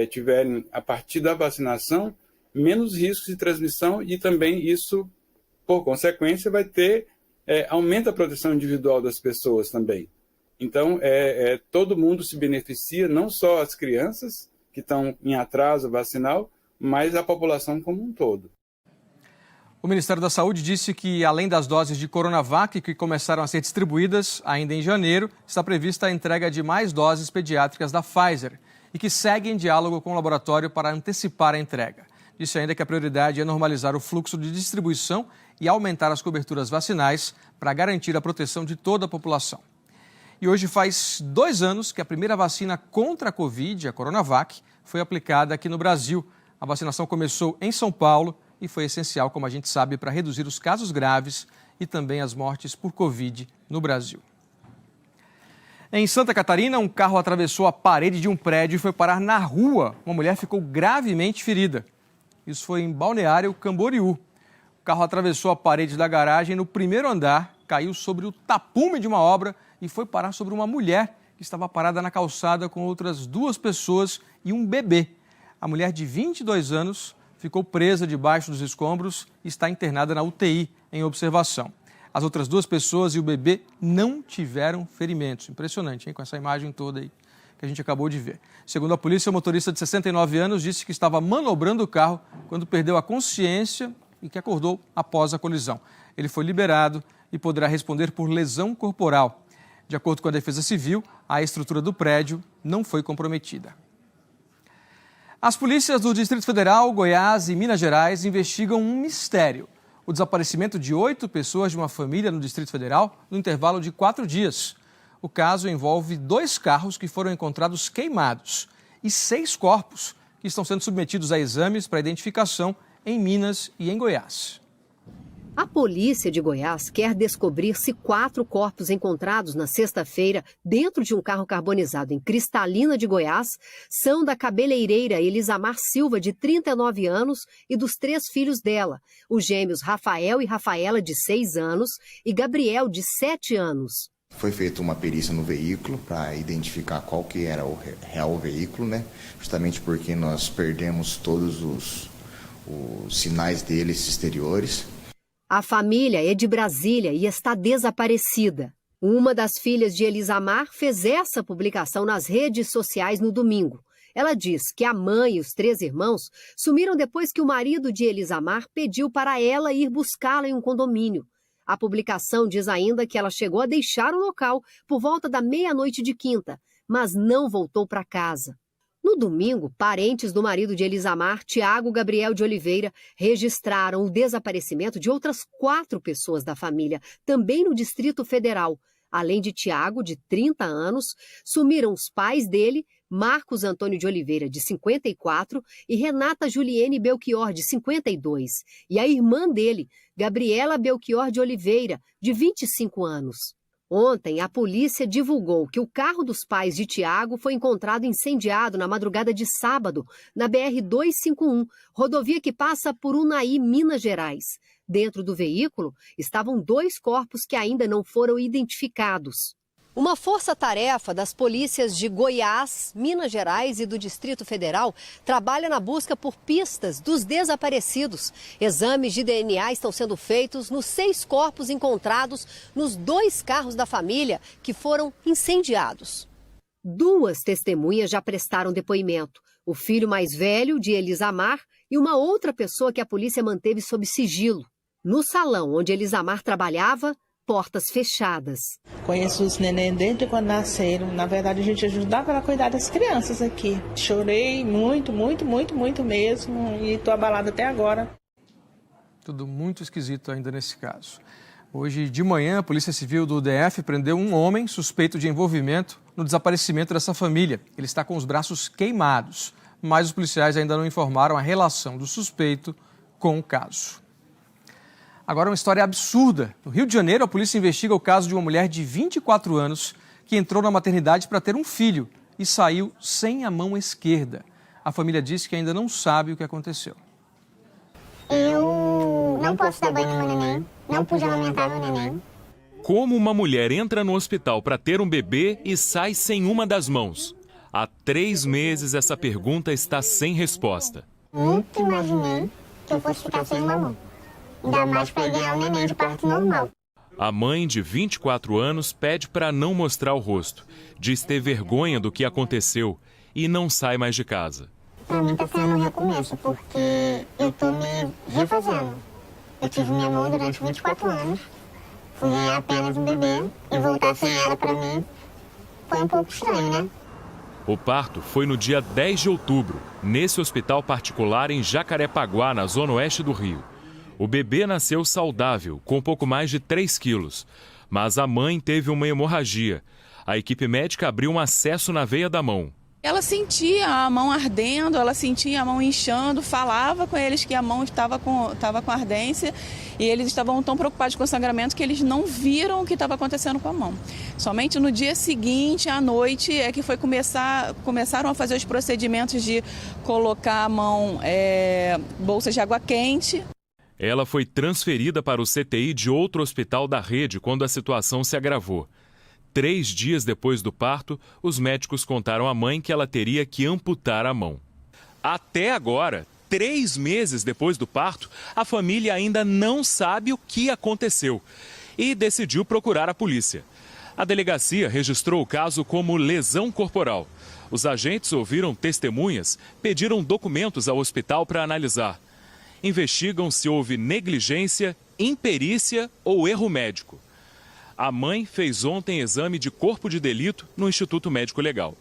tiverem a partir da vacinação, menos riscos de transmissão e também isso, por consequência, vai ter aumenta a proteção individual das pessoas também. Então, todo mundo se beneficia, não só as crianças que estão em atraso vacinal, mas a população como um todo.
O Ministério da Saúde disse que, além das doses de Coronavac que começaram a ser distribuídas ainda em janeiro, está prevista a entrega de mais doses pediátricas da Pfizer e que segue em diálogo com o laboratório para antecipar a entrega. Disse ainda que a prioridade é normalizar o fluxo de distribuição e aumentar as coberturas vacinais para garantir a proteção de toda a população. E hoje faz 2 anos que a primeira vacina contra a Covid, a Coronavac, foi aplicada aqui no Brasil. A vacinação começou em São Paulo e foi essencial, como a gente sabe, para reduzir os casos graves e também as mortes por Covid no Brasil. Em Santa Catarina, um carro atravessou a parede de um prédio e foi parar na rua. Uma mulher ficou gravemente ferida. Isso foi em Balneário Camboriú. O carro atravessou a parede da garagem no primeiro andar, caiu sobre o tapume de uma obra e foi parar sobre uma mulher que estava parada na calçada com outras 2 pessoas e um bebê. A mulher de 22 anos ficou presa debaixo dos escombros e está internada na UTI em observação. As outras 2 pessoas e o bebê não tiveram ferimentos. Impressionante, hein? Com essa imagem toda aí que a gente acabou de ver. Segundo a polícia, o motorista de 69 anos disse que estava manobrando o carro quando perdeu a consciência e que acordou após a colisão. Ele foi liberado e poderá responder por lesão corporal. De acordo com a Defesa Civil, a estrutura do prédio não foi comprometida. As polícias do Distrito Federal, Goiás e Minas Gerais investigam um mistério: o desaparecimento de 8 pessoas de uma família no Distrito Federal no intervalo de 4 dias. O caso envolve 2 carros que foram encontrados queimados e 6 corpos que estão sendo submetidos a exames para identificação em Minas e em Goiás.
A polícia de Goiás quer descobrir se 4 corpos encontrados na sexta-feira dentro de um carro carbonizado em Cristalina de Goiás são da cabeleireira Elisamar Silva, de 39 anos, e dos 3 filhos dela, os gêmeos Rafael e Rafaela, de 6 anos, e Gabriel, de 7 anos.
Foi feita uma perícia no veículo para identificar qual que era o real veículo, né? Justamente porque nós perdemos todos os sinais deles exteriores.
A família é de Brasília e está desaparecida. Uma das filhas de Elisamar fez essa publicação nas redes sociais no domingo. Ela diz que a mãe e os 3 irmãos sumiram depois que o marido de Elisamar pediu para ela ir buscá-la em um condomínio. A publicação diz ainda que ela chegou a deixar o local por volta da meia-noite de quinta, mas não voltou para casa. No domingo, parentes do marido de Elisamar, Tiago Gabriel de Oliveira, registraram o desaparecimento de outras 4 pessoas da família, também no Distrito Federal. Além de Tiago, de 30 anos, sumiram os pais dele, Marcos Antônio de Oliveira, de 54, e Renata Juliene Belchior, de 52, e a irmã dele, Gabriela Belchior de Oliveira, de 25 anos. Ontem, a polícia divulgou que o carro dos pais de Tiago foi encontrado incendiado na madrugada de sábado, na BR-251, rodovia que passa por Unaí, Minas Gerais. Dentro do veículo estavam 2 corpos que ainda não foram identificados. Uma força-tarefa das polícias de Goiás, Minas Gerais e do Distrito Federal trabalha na busca por pistas dos desaparecidos. Exames de DNA estão sendo feitos nos 6 corpos encontrados nos 2 carros da família que foram incendiados. 2 testemunhas já prestaram depoimento: o filho mais velho de Elisamar e uma outra pessoa que a polícia manteve sob sigilo. No salão onde Elisamar trabalhava, portas fechadas.
Conheço os neném desde quando nasceram. Na verdade, a gente ajudava ela a cuidar das crianças aqui. Chorei muito, muito, muito, muito mesmo e estou abalada até agora.
Tudo muito esquisito ainda nesse caso. Hoje de manhã, a Polícia Civil do DF prendeu um homem suspeito de envolvimento no desaparecimento dessa família. Ele está com os braços queimados, mas os policiais ainda não informaram a relação do suspeito com o caso. Agora, uma história absurda. No Rio de Janeiro, a polícia investiga o caso de uma mulher de 24 anos que entrou na maternidade para ter um filho e saiu sem a mão esquerda. A família disse que ainda não sabe o que aconteceu.
Eu não posso dar banho no meu neném, não pude amamentar meu neném.
Como uma mulher entra no hospital para ter um bebê e sai sem uma das mãos? Há 3 meses essa pergunta está sem resposta.
Nunca imaginei que eu fosse ficar sem uma mão. Ainda mais para ganhar um neném de parto normal.
A mãe, de 24 anos, pede para não mostrar o rosto. Diz ter vergonha do que aconteceu e não sai mais de casa.
Para mim está sendo um recomeço, porque eu estou me refazendo. Eu tive minha mão durante 24 anos, fui ganhar apenas um bebê e voltar sem ela para mim foi um pouco estranho, né?
O parto foi no dia 10 de outubro, nesse hospital particular em Jacarepaguá, na zona oeste do Rio. O bebê nasceu saudável, com pouco mais de 3 quilos, mas a mãe teve uma hemorragia. A equipe médica abriu um acesso na veia da mão.
Ela sentia a mão ardendo, ela sentia a mão inchando, falava com eles que a mão estava com ardência e eles estavam tão preocupados com o sangramento que eles não viram o que estava acontecendo com a mão. Somente no dia seguinte, à noite, é que começaram a fazer os procedimentos de colocar a mão, bolsas de água quente.
Ela foi transferida para o CTI de outro hospital da rede quando a situação se agravou. 3 dias depois do parto, os médicos contaram à mãe que ela teria que amputar a mão. Até agora, 3 meses depois do parto, a família ainda não sabe o que aconteceu e decidiu procurar a polícia. A delegacia registrou o caso como lesão corporal. Os agentes ouviram testemunhas, pediram documentos ao hospital para analisar. Investigam se houve negligência, imperícia ou erro médico. A mãe fez ontem exame de corpo de delito no Instituto Médico Legal.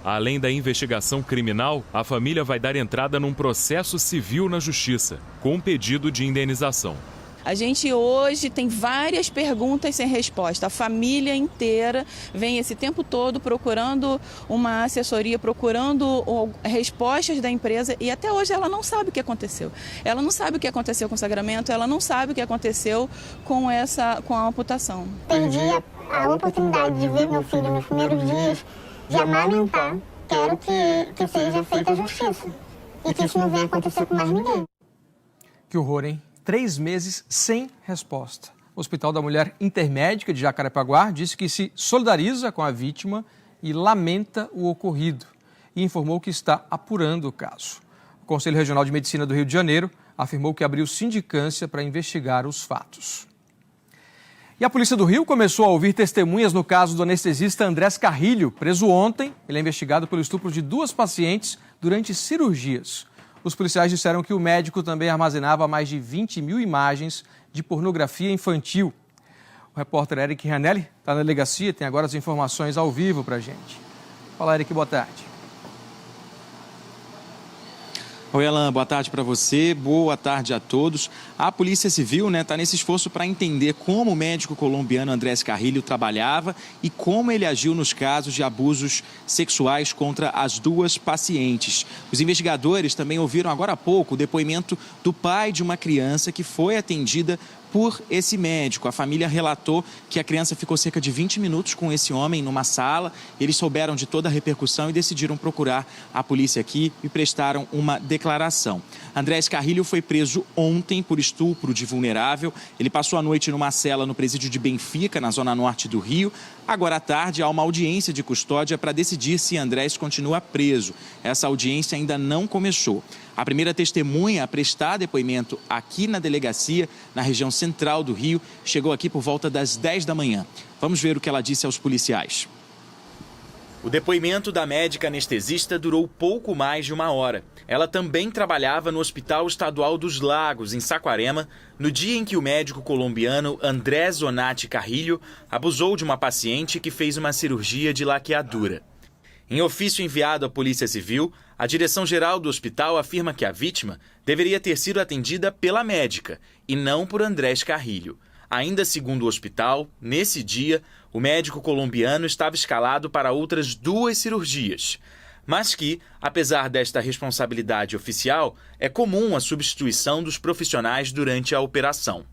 Além da investigação criminal, a família vai dar entrada num processo civil na Justiça, com pedido de indenização.
A gente hoje tem várias perguntas sem resposta. A família inteira vem esse tempo todo procurando uma assessoria, procurando respostas da empresa e até hoje ela não sabe o que aconteceu. Ela não sabe o que aconteceu com o sangramento, ela não sabe o que aconteceu com a amputação.
Perdi a oportunidade de ver meu filho nos primeiros dias, de amamentar. Quero que seja feita a justiça e que isso não venha acontecer com mais ninguém.
Que horror, hein? 3 meses sem resposta. O Hospital da Mulher Intermédica de Jacarepaguá disse que se solidariza com a vítima e lamenta o ocorrido e informou que está apurando o caso. O Conselho Regional de Medicina do Rio de Janeiro afirmou que abriu sindicância para investigar os fatos. E a Polícia do Rio começou a ouvir testemunhas no caso do anestesista Andrés Carrilho, preso ontem. Ele é investigado pelo estupro de 2 pacientes durante cirurgias. Os policiais disseram que o médico também armazenava mais de 20 mil imagens de pornografia infantil. O repórter Eric Ranelli está na delegacia, tem agora as informações ao vivo para a gente. Fala, Eric, boa tarde.
Oi, Alan, boa tarde para você, boa tarde a todos. A Polícia Civil está nesse esforço para entender como o médico colombiano Andrés Carrilho trabalhava e como ele agiu nos casos de abusos sexuais contra as 2 pacientes. Os investigadores também ouviram agora há pouco o depoimento do pai de uma criança que foi atendida por esse médico. A família relatou que a criança ficou cerca de 20 minutos com esse homem numa sala. Eles souberam de toda a repercussão e decidiram procurar a polícia aqui e prestaram uma declaração. Andrés Carrilho foi preso ontem por estupro de vulnerável. Ele passou a noite numa cela no presídio de Benfica, na zona norte do Rio. Agora à tarde há uma audiência de custódia para decidir se Andrés continua preso. Essa audiência ainda não começou. A primeira testemunha a prestar depoimento aqui na delegacia, na região central do Rio, chegou aqui por volta das 10 da manhã. Vamos ver o que ela disse aos policiais. O depoimento da médica anestesista durou pouco mais de 1 hora. Ela também trabalhava no Hospital Estadual dos Lagos, em Saquarema, no dia em que o médico colombiano Andrés Zonatti Carrilho abusou de uma paciente que fez uma cirurgia de laqueadura. Em ofício enviado à Polícia Civil, a direção-geral do hospital afirma que a vítima deveria ter sido atendida pela médica e não por Andrés Carrilho. Ainda segundo o hospital, nesse dia, o médico colombiano estava escalado para outras 2 cirurgias, mas que, apesar desta responsabilidade oficial, é comum a substituição dos profissionais durante a operação.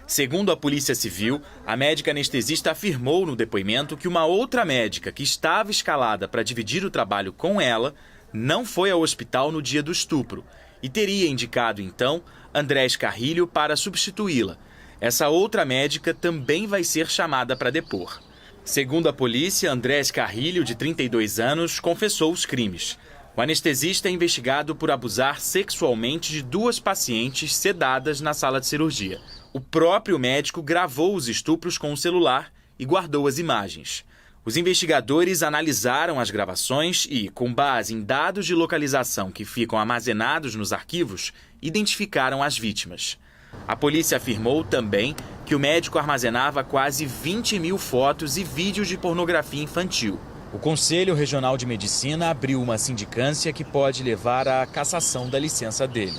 Segundo a Polícia Civil, a médica anestesista afirmou no depoimento que uma outra médica que estava escalada para dividir o trabalho com ela não foi ao hospital no dia do estupro e teria indicado, então, Andrés Carrilho para substituí-la. Essa outra médica também vai ser chamada para depor. Segundo a polícia, Andrés Carrilho, de 32 anos, confessou os crimes. O anestesista é investigado por abusar sexualmente de 2 pacientes sedadas na sala de cirurgia. O próprio médico gravou os estupros com o celular e guardou as imagens. Os investigadores analisaram as gravações e, com base em dados de localização que ficam armazenados nos arquivos, identificaram as vítimas. A polícia afirmou também que o médico armazenava quase 20 mil fotos e vídeos de pornografia infantil. O Conselho Regional de Medicina abriu uma sindicância que pode levar à cassação da licença dele.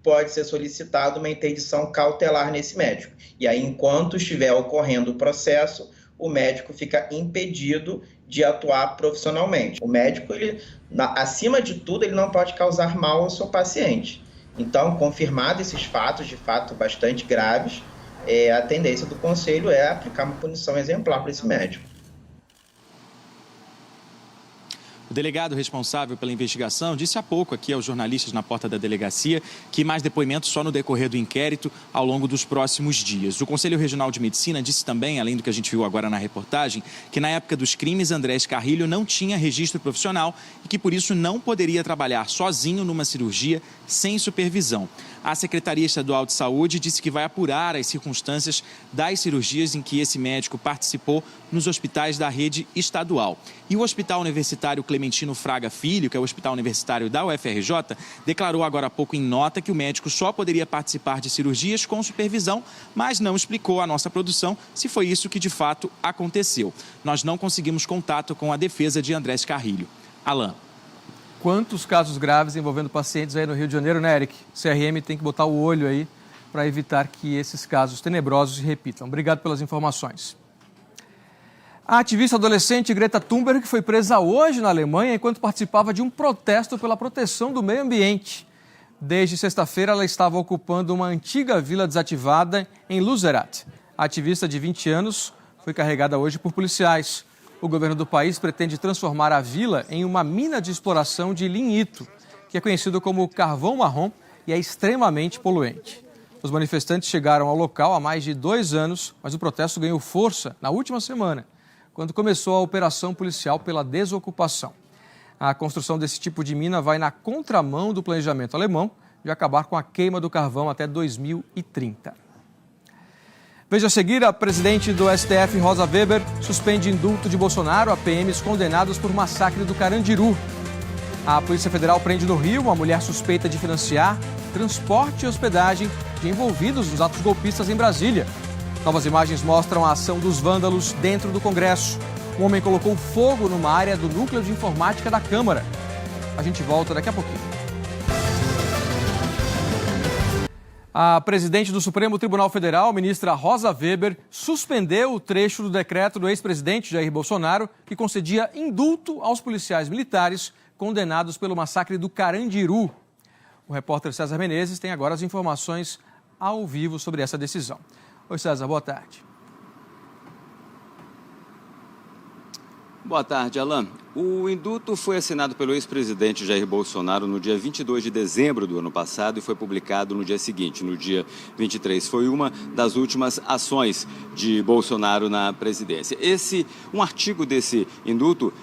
Pode ser solicitada uma interdição cautelar nesse médico. E aí, enquanto estiver ocorrendo o processo, o médico fica impedido de atuar profissionalmente. O médico, acima de tudo, ele não pode causar mal ao seu paciente. Então, confirmado esses fatos, de fato bastante graves, a tendência do Conselho é aplicar uma punição exemplar para esse médico.
O delegado responsável pela investigação disse há pouco aqui aos jornalistas na porta da delegacia que mais depoimentos só no decorrer do inquérito ao longo dos próximos dias. O Conselho Regional de Medicina disse também, além do que a gente viu agora na reportagem, que na época dos crimes Andrés Carrilho não tinha registro profissional e que por isso não poderia trabalhar sozinho numa cirurgia sem supervisão. A Secretaria Estadual de Saúde disse que vai apurar as circunstâncias das cirurgias em que esse médico participou nos hospitais da rede estadual. E o Hospital Universitário Clementino Fraga Filho, que é o hospital universitário da UFRJ, declarou agora há pouco em nota que o médico só poderia participar de cirurgias com supervisão, mas não explicou à nossa produção se foi isso que de fato aconteceu. Nós não conseguimos contato com a defesa de Andrés Carrilho. Alan.
Quantos casos graves envolvendo pacientes aí no Rio de Janeiro, né, Eric? O CRM tem que botar o olho aí para evitar que esses casos tenebrosos se repitam. Obrigado pelas informações. A ativista adolescente Greta Thunberg foi presa hoje na Alemanha enquanto participava de um protesto pela proteção do meio ambiente. Desde sexta-feira, ela estava ocupando uma antiga vila desativada em Lützerath. A ativista de 20 anos foi carregada hoje por policiais. O governo do país pretende transformar a vila em uma mina de exploração de lignito, que é conhecido como carvão marrom e é extremamente poluente. Os manifestantes chegaram ao local há mais de 2 anos, mas o protesto ganhou força na última semana, quando começou a operação policial pela desocupação. A construção desse tipo de mina vai na contramão do planejamento alemão de acabar com a queima do carvão até 2030. Veja a seguir, a presidente do STF, Rosa Weber, suspende indulto de Bolsonaro a PMs condenados por massacre do Carandiru. A Polícia Federal prende no Rio uma mulher suspeita de financiar transporte e hospedagem de envolvidos nos atos golpistas em Brasília. Novas imagens mostram a ação dos vândalos dentro do Congresso. Um homem colocou fogo numa área do núcleo de informática da Câmara. A gente volta daqui a pouquinho. A presidente do Supremo Tribunal Federal, ministra Rosa Weber, suspendeu o trecho do decreto do ex-presidente Jair Bolsonaro que concedia indulto aos policiais militares condenados pelo massacre do Carandiru. O repórter César Menezes tem agora as informações ao vivo sobre essa decisão. Oi, César, boa tarde.
Boa tarde, Alan. O indulto foi assinado pelo ex-presidente Jair Bolsonaro no dia 22 de dezembro do ano passado e foi publicado no dia seguinte, no dia 23. Foi uma das últimas ações de Bolsonaro na presidência. Um artigo desse indulto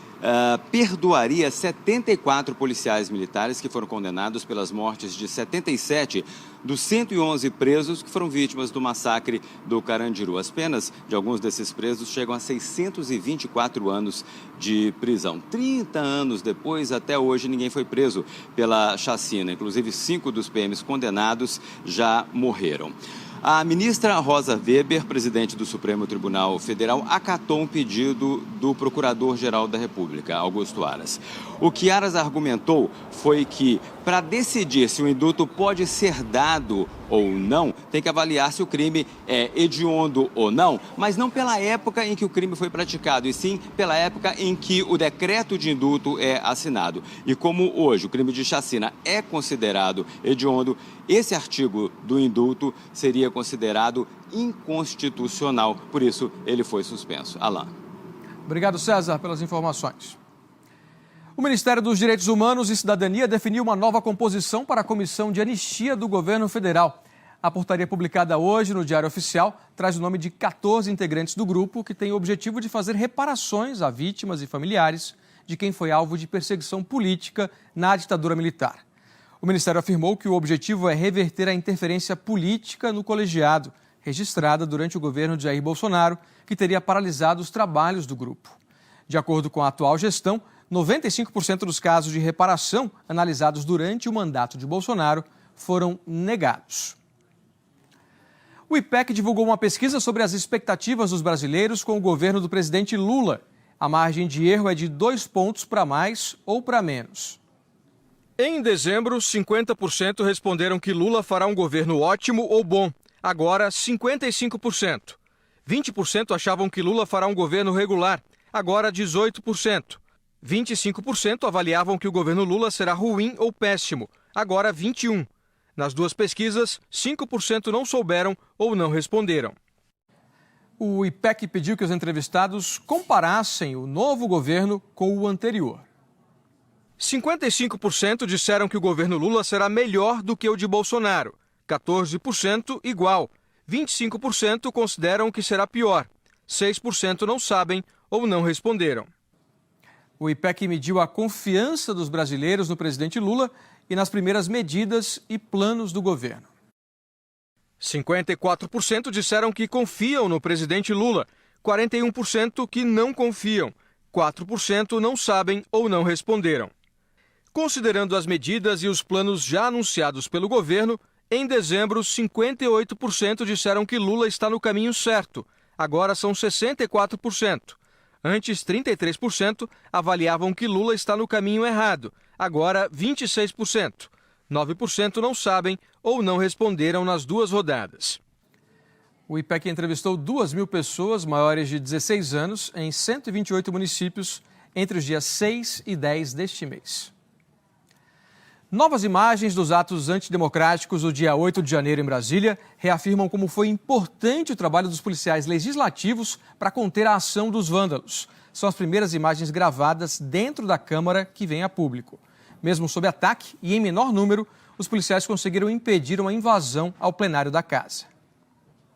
perdoaria 74 policiais militares que foram condenados pelas mortes de 77 dos 111 presos que foram vítimas do massacre do Carandiru. As penas de alguns desses presos chegam a 624 anos de prisão. 30 anos depois, até hoje, ninguém foi preso pela chacina. Inclusive, 5 dos PMs condenados já morreram. A ministra Rosa Weber, presidente do Supremo Tribunal Federal, acatou um pedido do Procurador-Geral da República, Augusto Aras. O que Aras argumentou foi que, para decidir se o indulto pode ser dado ou não, tem que avaliar se o crime é hediondo ou não, mas não pela época em que o crime foi praticado, e sim pela época em que o decreto de indulto é assinado. E como hoje o crime de chacina é considerado hediondo, esse artigo do indulto seria considerado inconstitucional, por isso ele foi suspenso. Alan.
Obrigado, César, pelas informações. O Ministério dos Direitos Humanos e Cidadania definiu uma nova composição para a Comissão de Anistia do Governo Federal. A portaria publicada hoje no Diário Oficial traz o nome de 14 integrantes do grupo que tem o objetivo de fazer reparações a vítimas e familiares de quem foi alvo de perseguição política na ditadura militar. O Ministério afirmou que o objetivo é reverter a interferência política no colegiado, registrada durante o governo de Jair Bolsonaro, que teria paralisado os trabalhos do grupo. De acordo com a atual gestão, 95% dos casos de reparação analisados durante o mandato de Bolsonaro foram negados. O IPEC divulgou uma pesquisa sobre as expectativas dos brasileiros com o governo do presidente Lula. A margem de erro é de 2 pontos para mais ou para menos. Em dezembro, 50% responderam que Lula fará um governo ótimo ou bom. Agora, 55%. 20% achavam que Lula fará um governo regular, agora 18%. 25% avaliavam que o governo Lula será ruim ou péssimo, agora 21%. Nas duas pesquisas, 5% não souberam ou não responderam. O IPEC pediu que os entrevistados comparassem o novo governo com o anterior. 55% disseram que o governo Lula será melhor do que o de Bolsonaro, 14% igual, 25% consideram que será pior, 6% não sabem ou não responderam. O IPEC mediu a confiança dos brasileiros no presidente Lula e nas primeiras medidas e planos do governo. 54% disseram que confiam no presidente Lula, 41% que não confiam, 4% não sabem ou não responderam. Considerando as medidas e os planos já anunciados pelo governo, em dezembro, 58% disseram que Lula está no caminho certo, agora são 64%. Antes, 33% avaliavam que Lula está no caminho errado, agora 26%. 9% não sabem ou não responderam nas duas rodadas. O IPEC entrevistou 2.000 pessoas maiores de 16 anos em 128 municípios entre os dias 6 e 10 deste mês. Novas imagens dos atos antidemocráticos do dia 8 de janeiro em Brasília reafirmam como foi importante o trabalho dos policiais legislativos para conter a ação dos vândalos. São as primeiras imagens gravadas dentro da Câmara que vêm a público. Mesmo sob ataque e em menor número, os policiais conseguiram impedir uma invasão ao plenário da casa.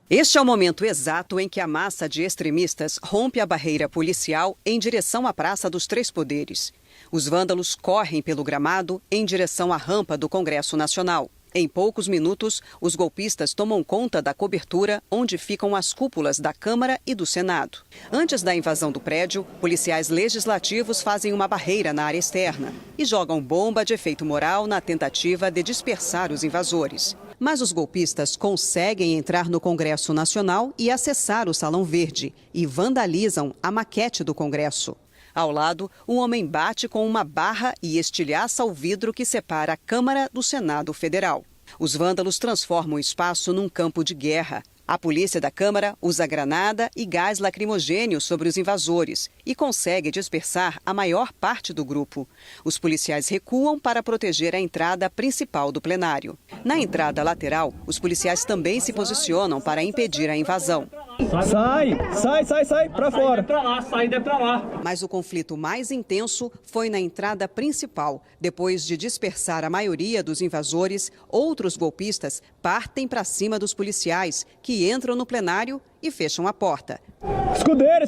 Este é o momento exato em que a massa de extremistas rompe a barreira policial em direção à Praça dos Três Poderes. Os vândalos correm pelo gramado em direção à rampa do Congresso Nacional. Em poucos minutos, os golpistas tomam conta da cobertura onde ficam as cúpulas da Câmara e do Senado. Antes da invasão do prédio, policiais legislativos fazem uma barreira na área externa e jogam bomba de efeito moral na tentativa de dispersar os invasores. Mas os golpistas conseguem entrar no Congresso Nacional e acessar o Salão Verde e vandalizam a maquete do Congresso. Ao lado, um homem bate com uma barra e estilhaça o vidro que separa a Câmara do Senado Federal. Os vândalos transformam o espaço num campo de guerra. A polícia da Câmara usa granada e gás lacrimogêneo sobre os invasores e consegue dispersar a maior parte do grupo. Os policiais recuam para proteger a entrada principal do plenário. Na entrada lateral, os policiais também se posicionam para impedir a invasão. Sai, pra fora. Sai pra lá. Mas o conflito mais intenso foi na entrada principal. Depois de dispersar a maioria dos invasores, outros golpistas partem para cima dos policiais, que entram no plenário e fecham a porta. Escudeiro!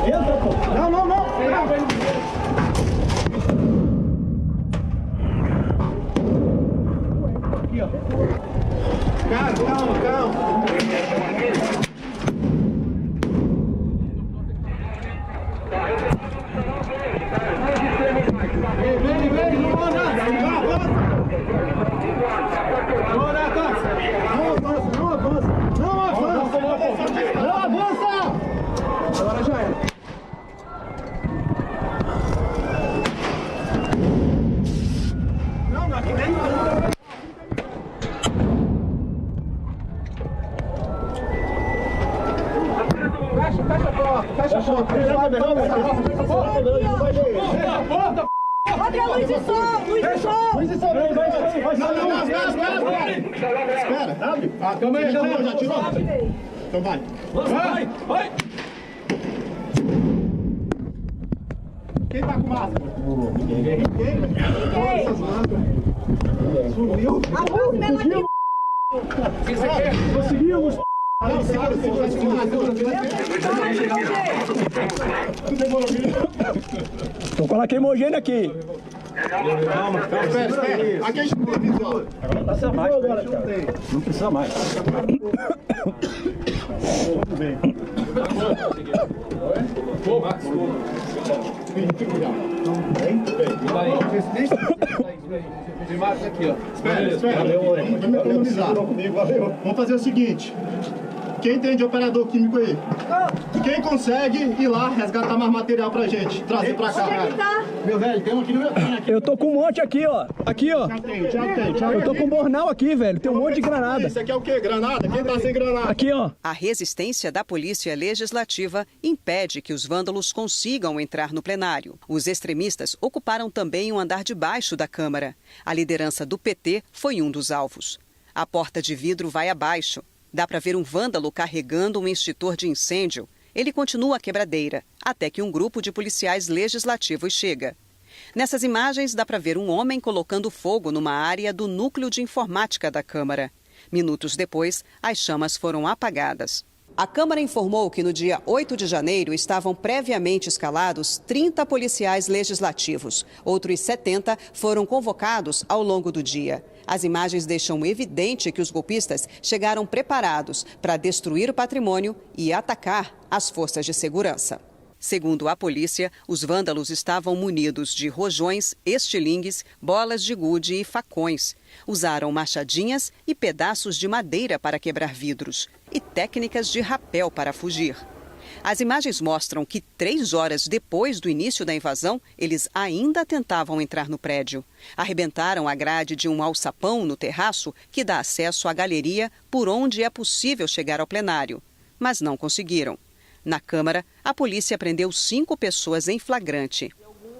Entra, pô. Não. Aqui, ó. Calma. Vem, não avança! Agora já é. Não, aqui dentro não. Fecha a porta.
Olha a luz de sol!
Espera, abre. A câmera já tirou? Então vai. Vai! Quem tá com máscara? Ninguém. Essas máscaras. Sumiu. Fugiu. O que você quer? Conseguimos.
Tô com a lacrimogênea aqui.
Calma. Espera. Aqui a gente tem visão.
Não precisa mais. Não precisa mais.
Tudo bem.
Espera.
Vamos fazer o seguinte.
Quem tem de operador químico aí? Quem consegue ir lá resgatar mais material pra gente, trazer pra cá? Meu velho, tem um aqui no meu...
Eu tô com um monte aqui, ó. Aqui, ó. Eu tô com um bornal aqui, velho. Tem um monte de granada.
Isso aqui é o quê? Granada? Quem tá sem granada?
Aqui, ó.
A resistência da Polícia Legislativa impede que os vândalos consigam entrar no plenário. Os extremistas ocuparam também o andar de baixo da Câmara. A liderança do PT foi um dos alvos. A porta de vidro vai abaixo. Dá para ver um vândalo carregando um extintor de incêndio. Ele continua a quebradeira, até que um grupo de policiais legislativos chega. Nessas imagens dá para ver um homem colocando fogo numa área do núcleo de informática da Câmara. Minutos depois, as chamas foram apagadas. A Câmara informou que no dia 8 de janeiro estavam previamente escalados 30 policiais legislativos. Outros 70 foram convocados ao longo do dia. As imagens deixam evidente que os golpistas chegaram preparados para destruir o patrimônio e atacar as forças de segurança. Segundo a polícia, os vândalos estavam munidos de rojões, estilingues, bolas de gude e facões. Usaram machadinhas e pedaços de madeira para quebrar vidros e técnicas de rapel para fugir. As imagens mostram que 3 horas depois do início da invasão, eles ainda tentavam entrar no prédio. Arrebentaram a grade de um alçapão no terraço que dá acesso à galeria por onde é possível chegar ao plenário. Mas não conseguiram. Na Câmara, a polícia prendeu 5 pessoas em flagrante.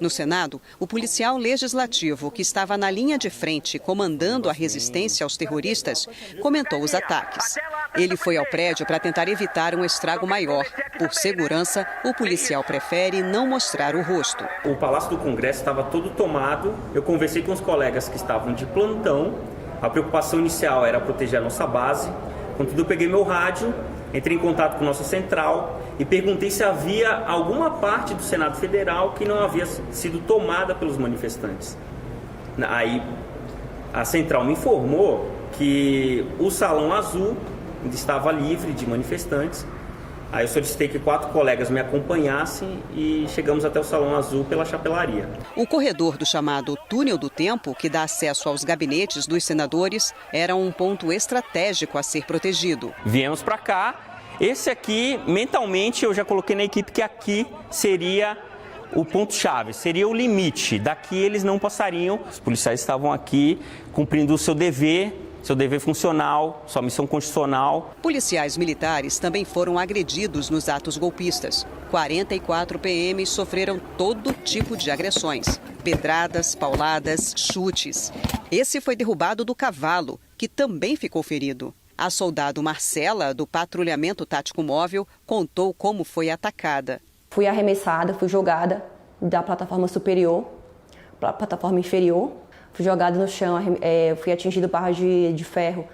No Senado, o policial legislativo, que estava na linha de frente comandando a resistência aos terroristas, comentou os ataques. Ele foi ao prédio para tentar evitar um estrago maior. Por segurança, o policial prefere não mostrar o rosto.
O Palácio do Congresso estava todo tomado. Eu conversei com os colegas que estavam de plantão. A preocupação inicial era proteger a nossa base. Contudo, eu peguei meu rádio, entrei em contato com nossa central e perguntei se havia alguma parte do Senado Federal que não havia sido tomada pelos manifestantes. Aí a central me informou que o Salão Azul ainda estava livre de manifestantes. Aí eu solicitei que 4 colegas me acompanhassem e chegamos até o Salão Azul pela chapelaria.
O corredor do chamado Túnel do Tempo, que dá acesso aos gabinetes dos senadores, era um ponto estratégico a ser protegido.
Viemos para cá. Esse aqui, mentalmente, eu já coloquei na equipe que aqui seria o ponto-chave, seria o limite. Daqui eles não passariam. Os policiais estavam aqui cumprindo o seu dever funcional, sua missão constitucional.
Policiais militares também foram agredidos nos atos golpistas. 44 PMs sofreram todo tipo de agressões. Pedradas, pauladas, chutes. Esse foi derrubado do cavalo, que também ficou ferido. A soldado Marcela, do Patrulhamento Tático Móvel, contou como foi atacada.
Fui arremessada, fui jogada da plataforma superior para a plataforma inferior. Fui jogada no chão, fui atingida por barra de ferro,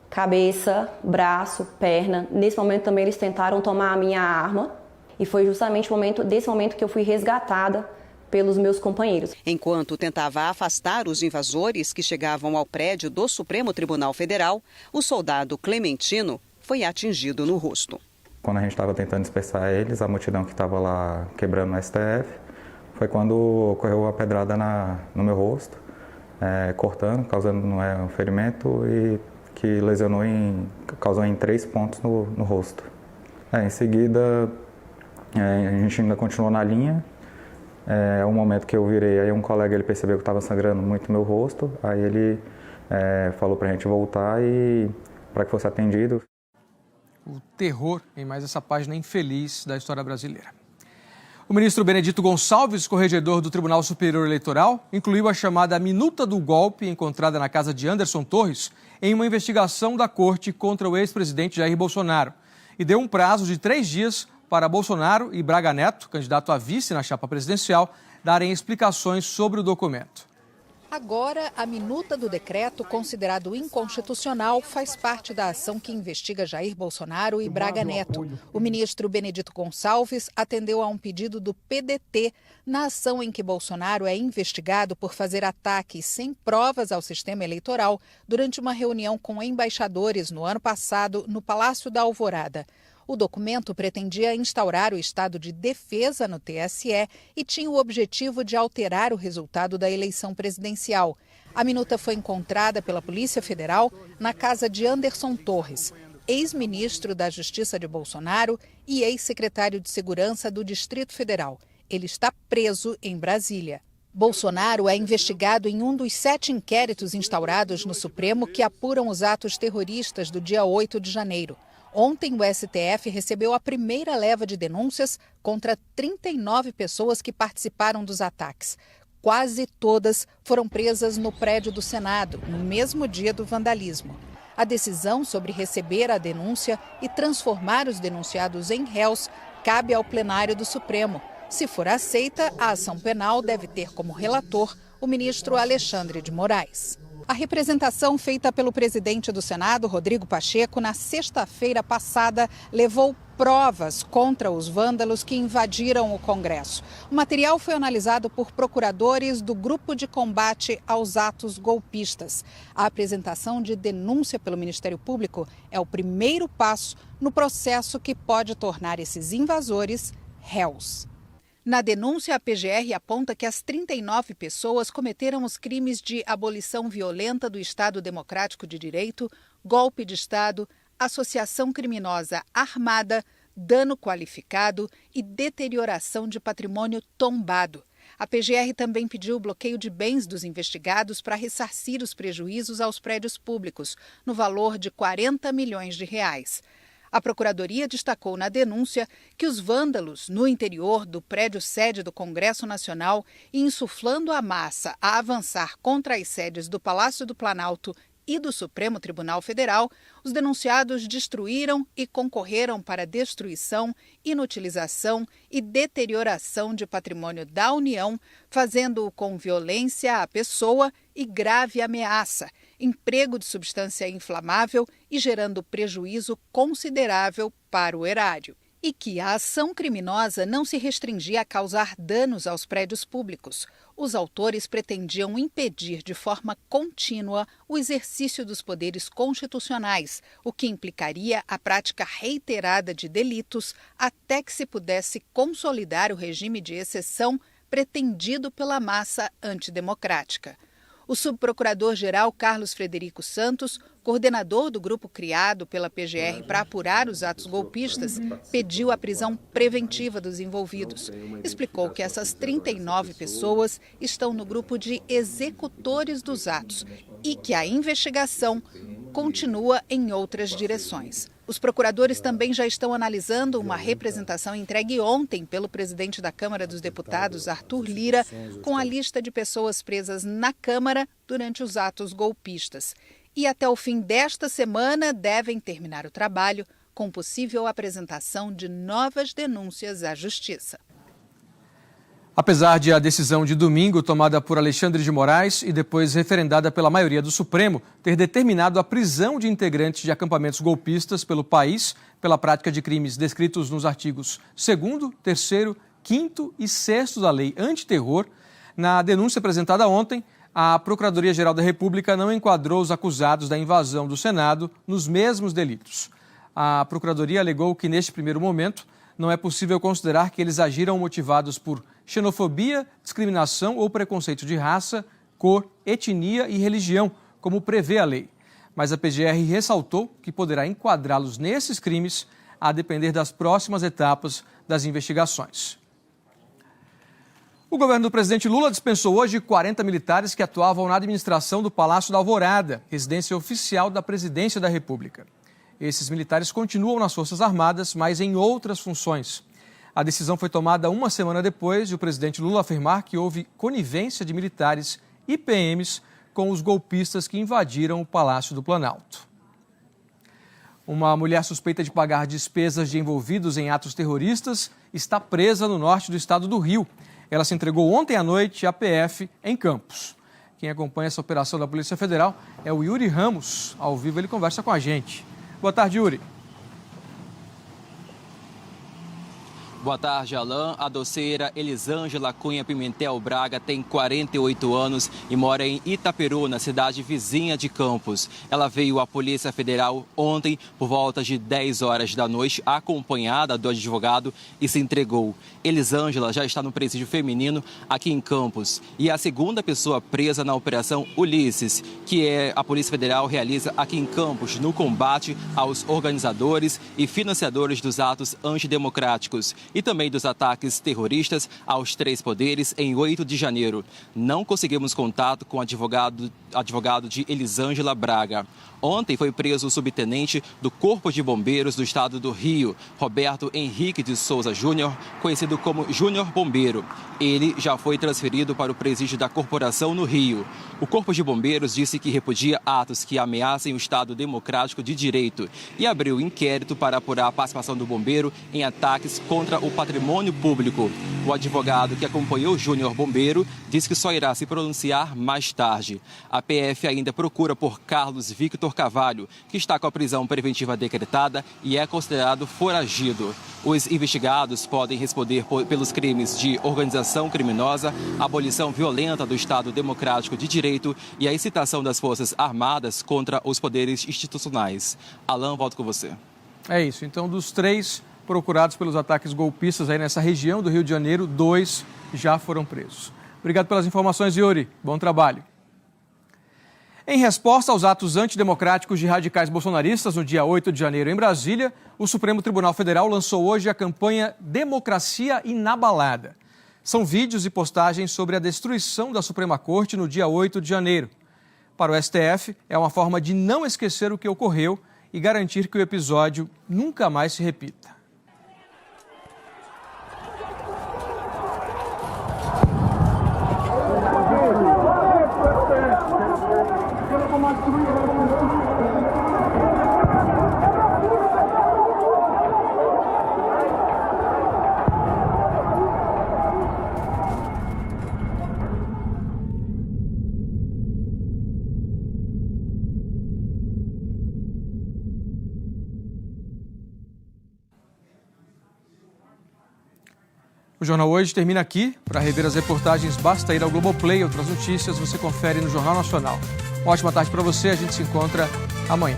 cabeça, braço, perna. Nesse momento também eles tentaram tomar a minha arma e foi justamente desse momento que eu fui resgatada pelos meus companheiros.
Enquanto tentava afastar os invasores que chegavam ao prédio do Supremo Tribunal Federal, o soldado Clementino foi atingido no rosto.
Quando a gente estava tentando dispersar eles, a multidão que estava lá quebrando o STF, foi quando ocorreu a pedrada no meu rosto, cortando, causando um ferimento e que causou em 3 pontos no rosto. Em seguida, a gente ainda continuou na linha. Um momento que eu virei, aí um colega ele percebeu que estava sangrando muito meu rosto, aí ele falou para a gente voltar e para que fosse atendido.
O terror em mais essa página infeliz da história brasileira. O ministro Benedito Gonçalves, corregedor do Tribunal Superior Eleitoral, incluiu a chamada minuta do golpe encontrada na casa de Anderson Torres em uma investigação da corte contra o ex-presidente Jair Bolsonaro e deu um prazo de 3 dias para Bolsonaro e Braga Neto, candidato a vice na chapa presidencial, darem explicações sobre o documento.
Agora, a minuta do decreto considerado inconstitucional faz parte da ação que investiga Jair Bolsonaro e Braga Neto. O ministro Benedito Gonçalves atendeu a um pedido do PDT na ação em que Bolsonaro é investigado por fazer ataques sem provas ao sistema eleitoral durante uma reunião com embaixadores no ano passado no Palácio da Alvorada. O documento pretendia instaurar o estado de defesa no TSE e tinha o objetivo de alterar o resultado da eleição presidencial. A minuta foi encontrada pela Polícia Federal na casa de Anderson Torres. ex-ministro da Justiça de Bolsonaro e ex-secretário de Segurança do Distrito Federal. Ele está preso em Brasília. Bolsonaro é investigado em um dos 7 inquéritos instaurados no Supremo que apuram os atos terroristas do dia 8 de janeiro. Ontem, o STF recebeu a primeira leva de denúncias contra 39 pessoas que participaram dos ataques. Quase todas foram presas no prédio do Senado, no mesmo dia do vandalismo. A decisão sobre receber a denúncia e transformar os denunciados em réus cabe ao plenário do Supremo. Se for aceita, a ação penal deve ter como relator o ministro Alexandre de Moraes. A representação feita pelo presidente do Senado, Rodrigo Pacheco, na sexta-feira passada, levou provas contra os vândalos que invadiram o Congresso. O material foi analisado por procuradores do Grupo de Combate aos Atos Golpistas. A apresentação de denúncia pelo Ministério Público é o primeiro passo no processo que pode tornar esses invasores réus. Na denúncia, a PGR aponta que as 39 pessoas cometeram os crimes de abolição violenta do Estado Democrático de Direito, golpe de Estado, associação criminosa armada, dano qualificado e deterioração de patrimônio tombado. A PGR também pediu o bloqueio de bens dos investigados para ressarcir os prejuízos aos prédios públicos, no valor de R$40 milhões. A Procuradoria destacou na denúncia que os vândalos, no interior do prédio sede do Congresso Nacional, insuflando a massa a avançar contra as sedes do Palácio do Planalto e do Supremo Tribunal Federal, os denunciados destruíram e concorreram para a destruição, inutilização e deterioração de patrimônio da União, fazendo-o com violência à pessoa e grave ameaça, emprego de substância inflamável e gerando prejuízo considerável para o erário. E que a ação criminosa não se restringia a causar danos aos prédios públicos. Os autores pretendiam impedir de forma contínua o exercício dos poderes constitucionais, o que implicaria a prática reiterada de delitos até que se pudesse consolidar o regime de exceção pretendido pela massa antidemocrática. O subprocurador-geral Carlos Frederico Santos, coordenador do grupo criado pela PGR para apurar os atos golpistas, pediu a prisão preventiva dos envolvidos. Explicou que essas 39 pessoas estão no grupo de executores dos atos e que a investigação continua em outras direções. Os procuradores também já estão analisando uma representação entregue ontem pelo presidente da Câmara dos Deputados, Arthur Lira, com a lista de pessoas presas na Câmara durante os atos golpistas. E até o fim desta semana devem terminar o trabalho com possível apresentação de novas denúncias à Justiça.
Apesar de a decisão de domingo, tomada por Alexandre de Moraes e depois referendada pela maioria do Supremo, ter determinado a prisão de integrantes de acampamentos golpistas pelo país pela prática de crimes descritos nos artigos 2º, 3º, 5º e 6º da Lei Antiterror, na denúncia apresentada ontem, a Procuradoria-Geral da República não enquadrou os acusados da invasão do Senado nos mesmos delitos. A Procuradoria alegou que, neste primeiro momento, não é possível considerar que eles agiram motivados por xenofobia, discriminação ou preconceito de raça, cor, etnia e religião, como prevê a lei. Mas a PGR ressaltou que poderá enquadrá-los nesses crimes a depender das próximas etapas das investigações. O governo do presidente Lula dispensou hoje 40 militares que atuavam na administração do Palácio da Alvorada, residência oficial da Presidência da República. Esses militares continuam nas Forças Armadas, mas em outras funções. A decisão foi tomada uma semana depois de o presidente Lula afirmar que houve conivência de militares e PMs com os golpistas que invadiram o Palácio do Planalto. Uma mulher suspeita de pagar despesas de envolvidos em atos terroristas está presa no norte do estado do Rio. Ela se entregou ontem à noite à PF em Campos. Quem acompanha essa operação da Polícia Federal é o Yuri Ramos. Ao vivo ele conversa com a gente. Boa tarde, Yuri.
Boa tarde, Alain. A doceira Elisângela Cunha Pimentel Braga tem 48 anos e mora em Itaperuna, cidade vizinha de Campos. Ela veio à Polícia Federal ontem por volta de 10 horas da noite, acompanhada do advogado, e se entregou. Elisângela já está no presídio feminino aqui em Campos e é a segunda pessoa presa na Operação Ulisses, que a Polícia Federal realiza aqui em Campos no combate aos organizadores e financiadores dos atos antidemocráticos e também dos ataques terroristas aos três poderes em 8 de janeiro. Não conseguimos contato com o advogado de Elisângela Braga. Ontem foi preso o subtenente do Corpo de Bombeiros do Estado do Rio, Roberto Henrique de Souza Júnior, conhecido como Júnior Bombeiro. Ele já foi transferido para o presídio da Corporação no Rio. O Corpo de Bombeiros disse que repudia atos que ameacem o Estado Democrático de Direito e abriu inquérito para apurar a participação do bombeiro em ataques contra o patrimônio público. O advogado que acompanhou Júnior Bombeiro disse que só irá se pronunciar mais tarde. A PF ainda procura por Carlos Victor Carvalho, que está com a prisão preventiva decretada e é considerado foragido. Os investigados podem responder pelos crimes de organização criminosa, abolição violenta do Estado Democrático de Direito e a incitação das Forças Armadas contra os poderes institucionais. Alain, volto com você.
É isso. Então, dos 3 procurados pelos ataques golpistas aí nessa região do Rio de Janeiro, 2 já foram presos. Obrigado pelas informações, Yuri. Bom trabalho. Em resposta aos atos antidemocráticos de radicais bolsonaristas no dia 8 de janeiro em Brasília, o Supremo Tribunal Federal lançou hoje a campanha Democracia Inabalada. São vídeos e postagens sobre a destruição da Suprema Corte no dia 8 de janeiro. Para o STF, é uma forma de não esquecer o que ocorreu e garantir que o episódio nunca mais se repita. O Jornal Hoje termina aqui. Para rever as reportagens, basta ir ao Globoplay. Outras notícias você confere no Jornal Nacional. Uma ótima tarde para você. A gente se encontra amanhã.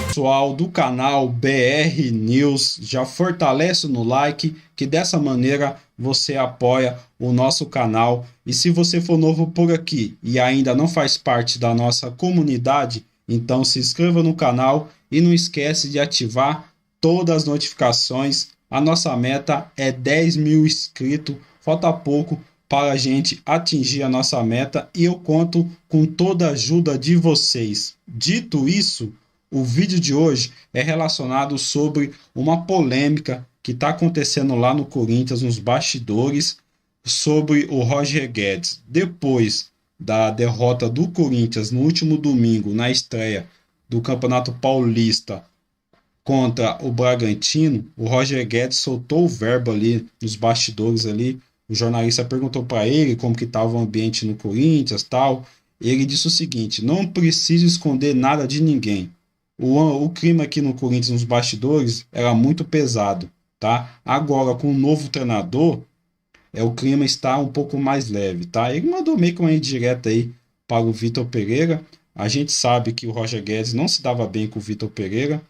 Pessoal do canal BR News, já fortalece no like, que dessa maneira você apoia o nosso canal. E se você for novo por aqui e ainda não faz parte da nossa comunidade, então se inscreva no canal e não esquece de ativar todas as notificações. A nossa meta é 10 mil inscritos, falta pouco para a gente atingir a nossa meta e eu conto com toda a ajuda de vocês. Dito isso, o vídeo de hoje é relacionado sobre uma polêmica que está acontecendo lá no Corinthians, nos bastidores, sobre o Roger Guedes. Depois da derrota do Corinthians no último domingo, na estreia do Campeonato Paulista contra o Bragantino, o Roger Guedes soltou o verbo ali nos bastidores ali. O jornalista perguntou para ele como que estava o ambiente no Corinthians, tal. Ele disse o seguinte: não preciso esconder nada de ninguém. O clima aqui no Corinthians, nos bastidores, era muito pesado, tá? Agora, com o novo treinador, o clima está um pouco mais leve, tá? Ele mandou meio que uma indireta aí para o Vitor Pereira. A gente sabe que o Roger Guedes não se dava bem com o Vitor Pereira,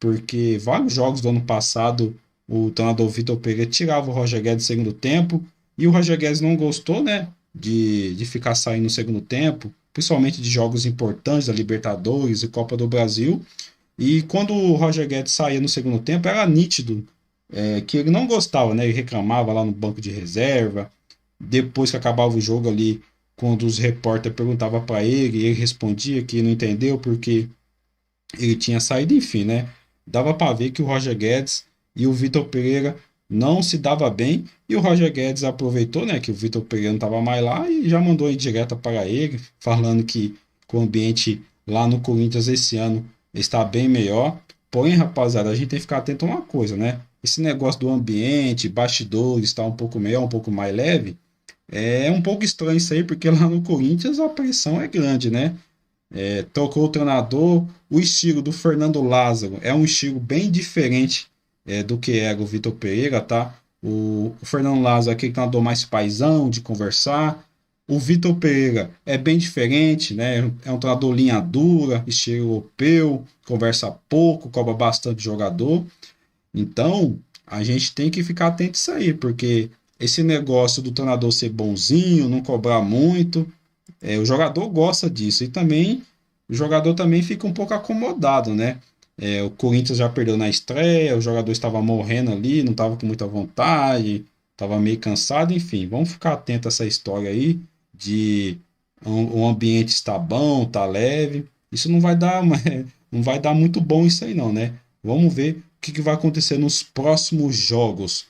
porque vários jogos do ano passado o treinador Vitor Pereira tirava o Roger Guedes no segundo tempo, e o Roger Guedes não gostou, né, de ficar saindo no segundo tempo, principalmente de jogos importantes da Libertadores e Copa do Brasil. E quando o Roger Guedes saía no segundo tempo, era nítido que ele não gostava, né? Ele reclamava lá no banco de reserva. Depois que acabava o jogo ali, quando os repórteres perguntavam para ele, ele respondia que não entendeu porque ele tinha saído, enfim, né? Dava para ver que o Roger Guedes e o Vitor Pereira não se dava bem, e o Roger Guedes aproveitou, né, que o Vitor Pereira não estava mais lá e já mandou indireta para ele, falando que o ambiente lá no Corinthians esse ano está bem melhor. Porém, rapaziada, a gente tem que ficar atento a uma coisa, né? Esse negócio do ambiente, bastidores, está um pouco melhor, um pouco mais leve, é um pouco estranho isso aí, porque lá no Corinthians a pressão é grande, né? trocou o treinador. O estilo do Fernando Lázaro é um estilo bem diferente do que era o Vitor Pereira, tá? O Fernando Lázaro é aquele treinador mais paizão, de conversar. O Vitor Pereira é bem diferente, né? É um treinador linha dura, estilo europeu, conversa pouco, cobra bastante jogador. Então, a gente tem que ficar atento a isso aí, porque esse negócio do treinador ser bonzinho, não cobrar muito, o jogador gosta disso. E também, o jogador também fica um pouco acomodado, né? O Corinthians já perdeu na estreia, o jogador estava morrendo ali, não estava com muita vontade, estava meio cansado, enfim. Vamos ficar atento a essa história aí, de o ambiente está bom, está leve. Isso não vai dar muito bom isso aí não, né? Vamos ver o que vai acontecer nos próximos jogos.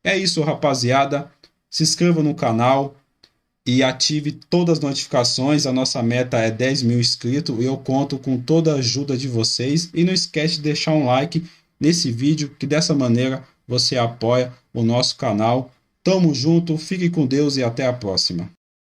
É isso, rapaziada. Se inscreva no canal e ative todas as notificações. A nossa meta é 10 mil inscritos e eu conto com toda a ajuda de vocês. E não esquece de deixar um like nesse vídeo, que dessa maneira você apoia o nosso canal. Tamo junto, fique com Deus e até a próxima.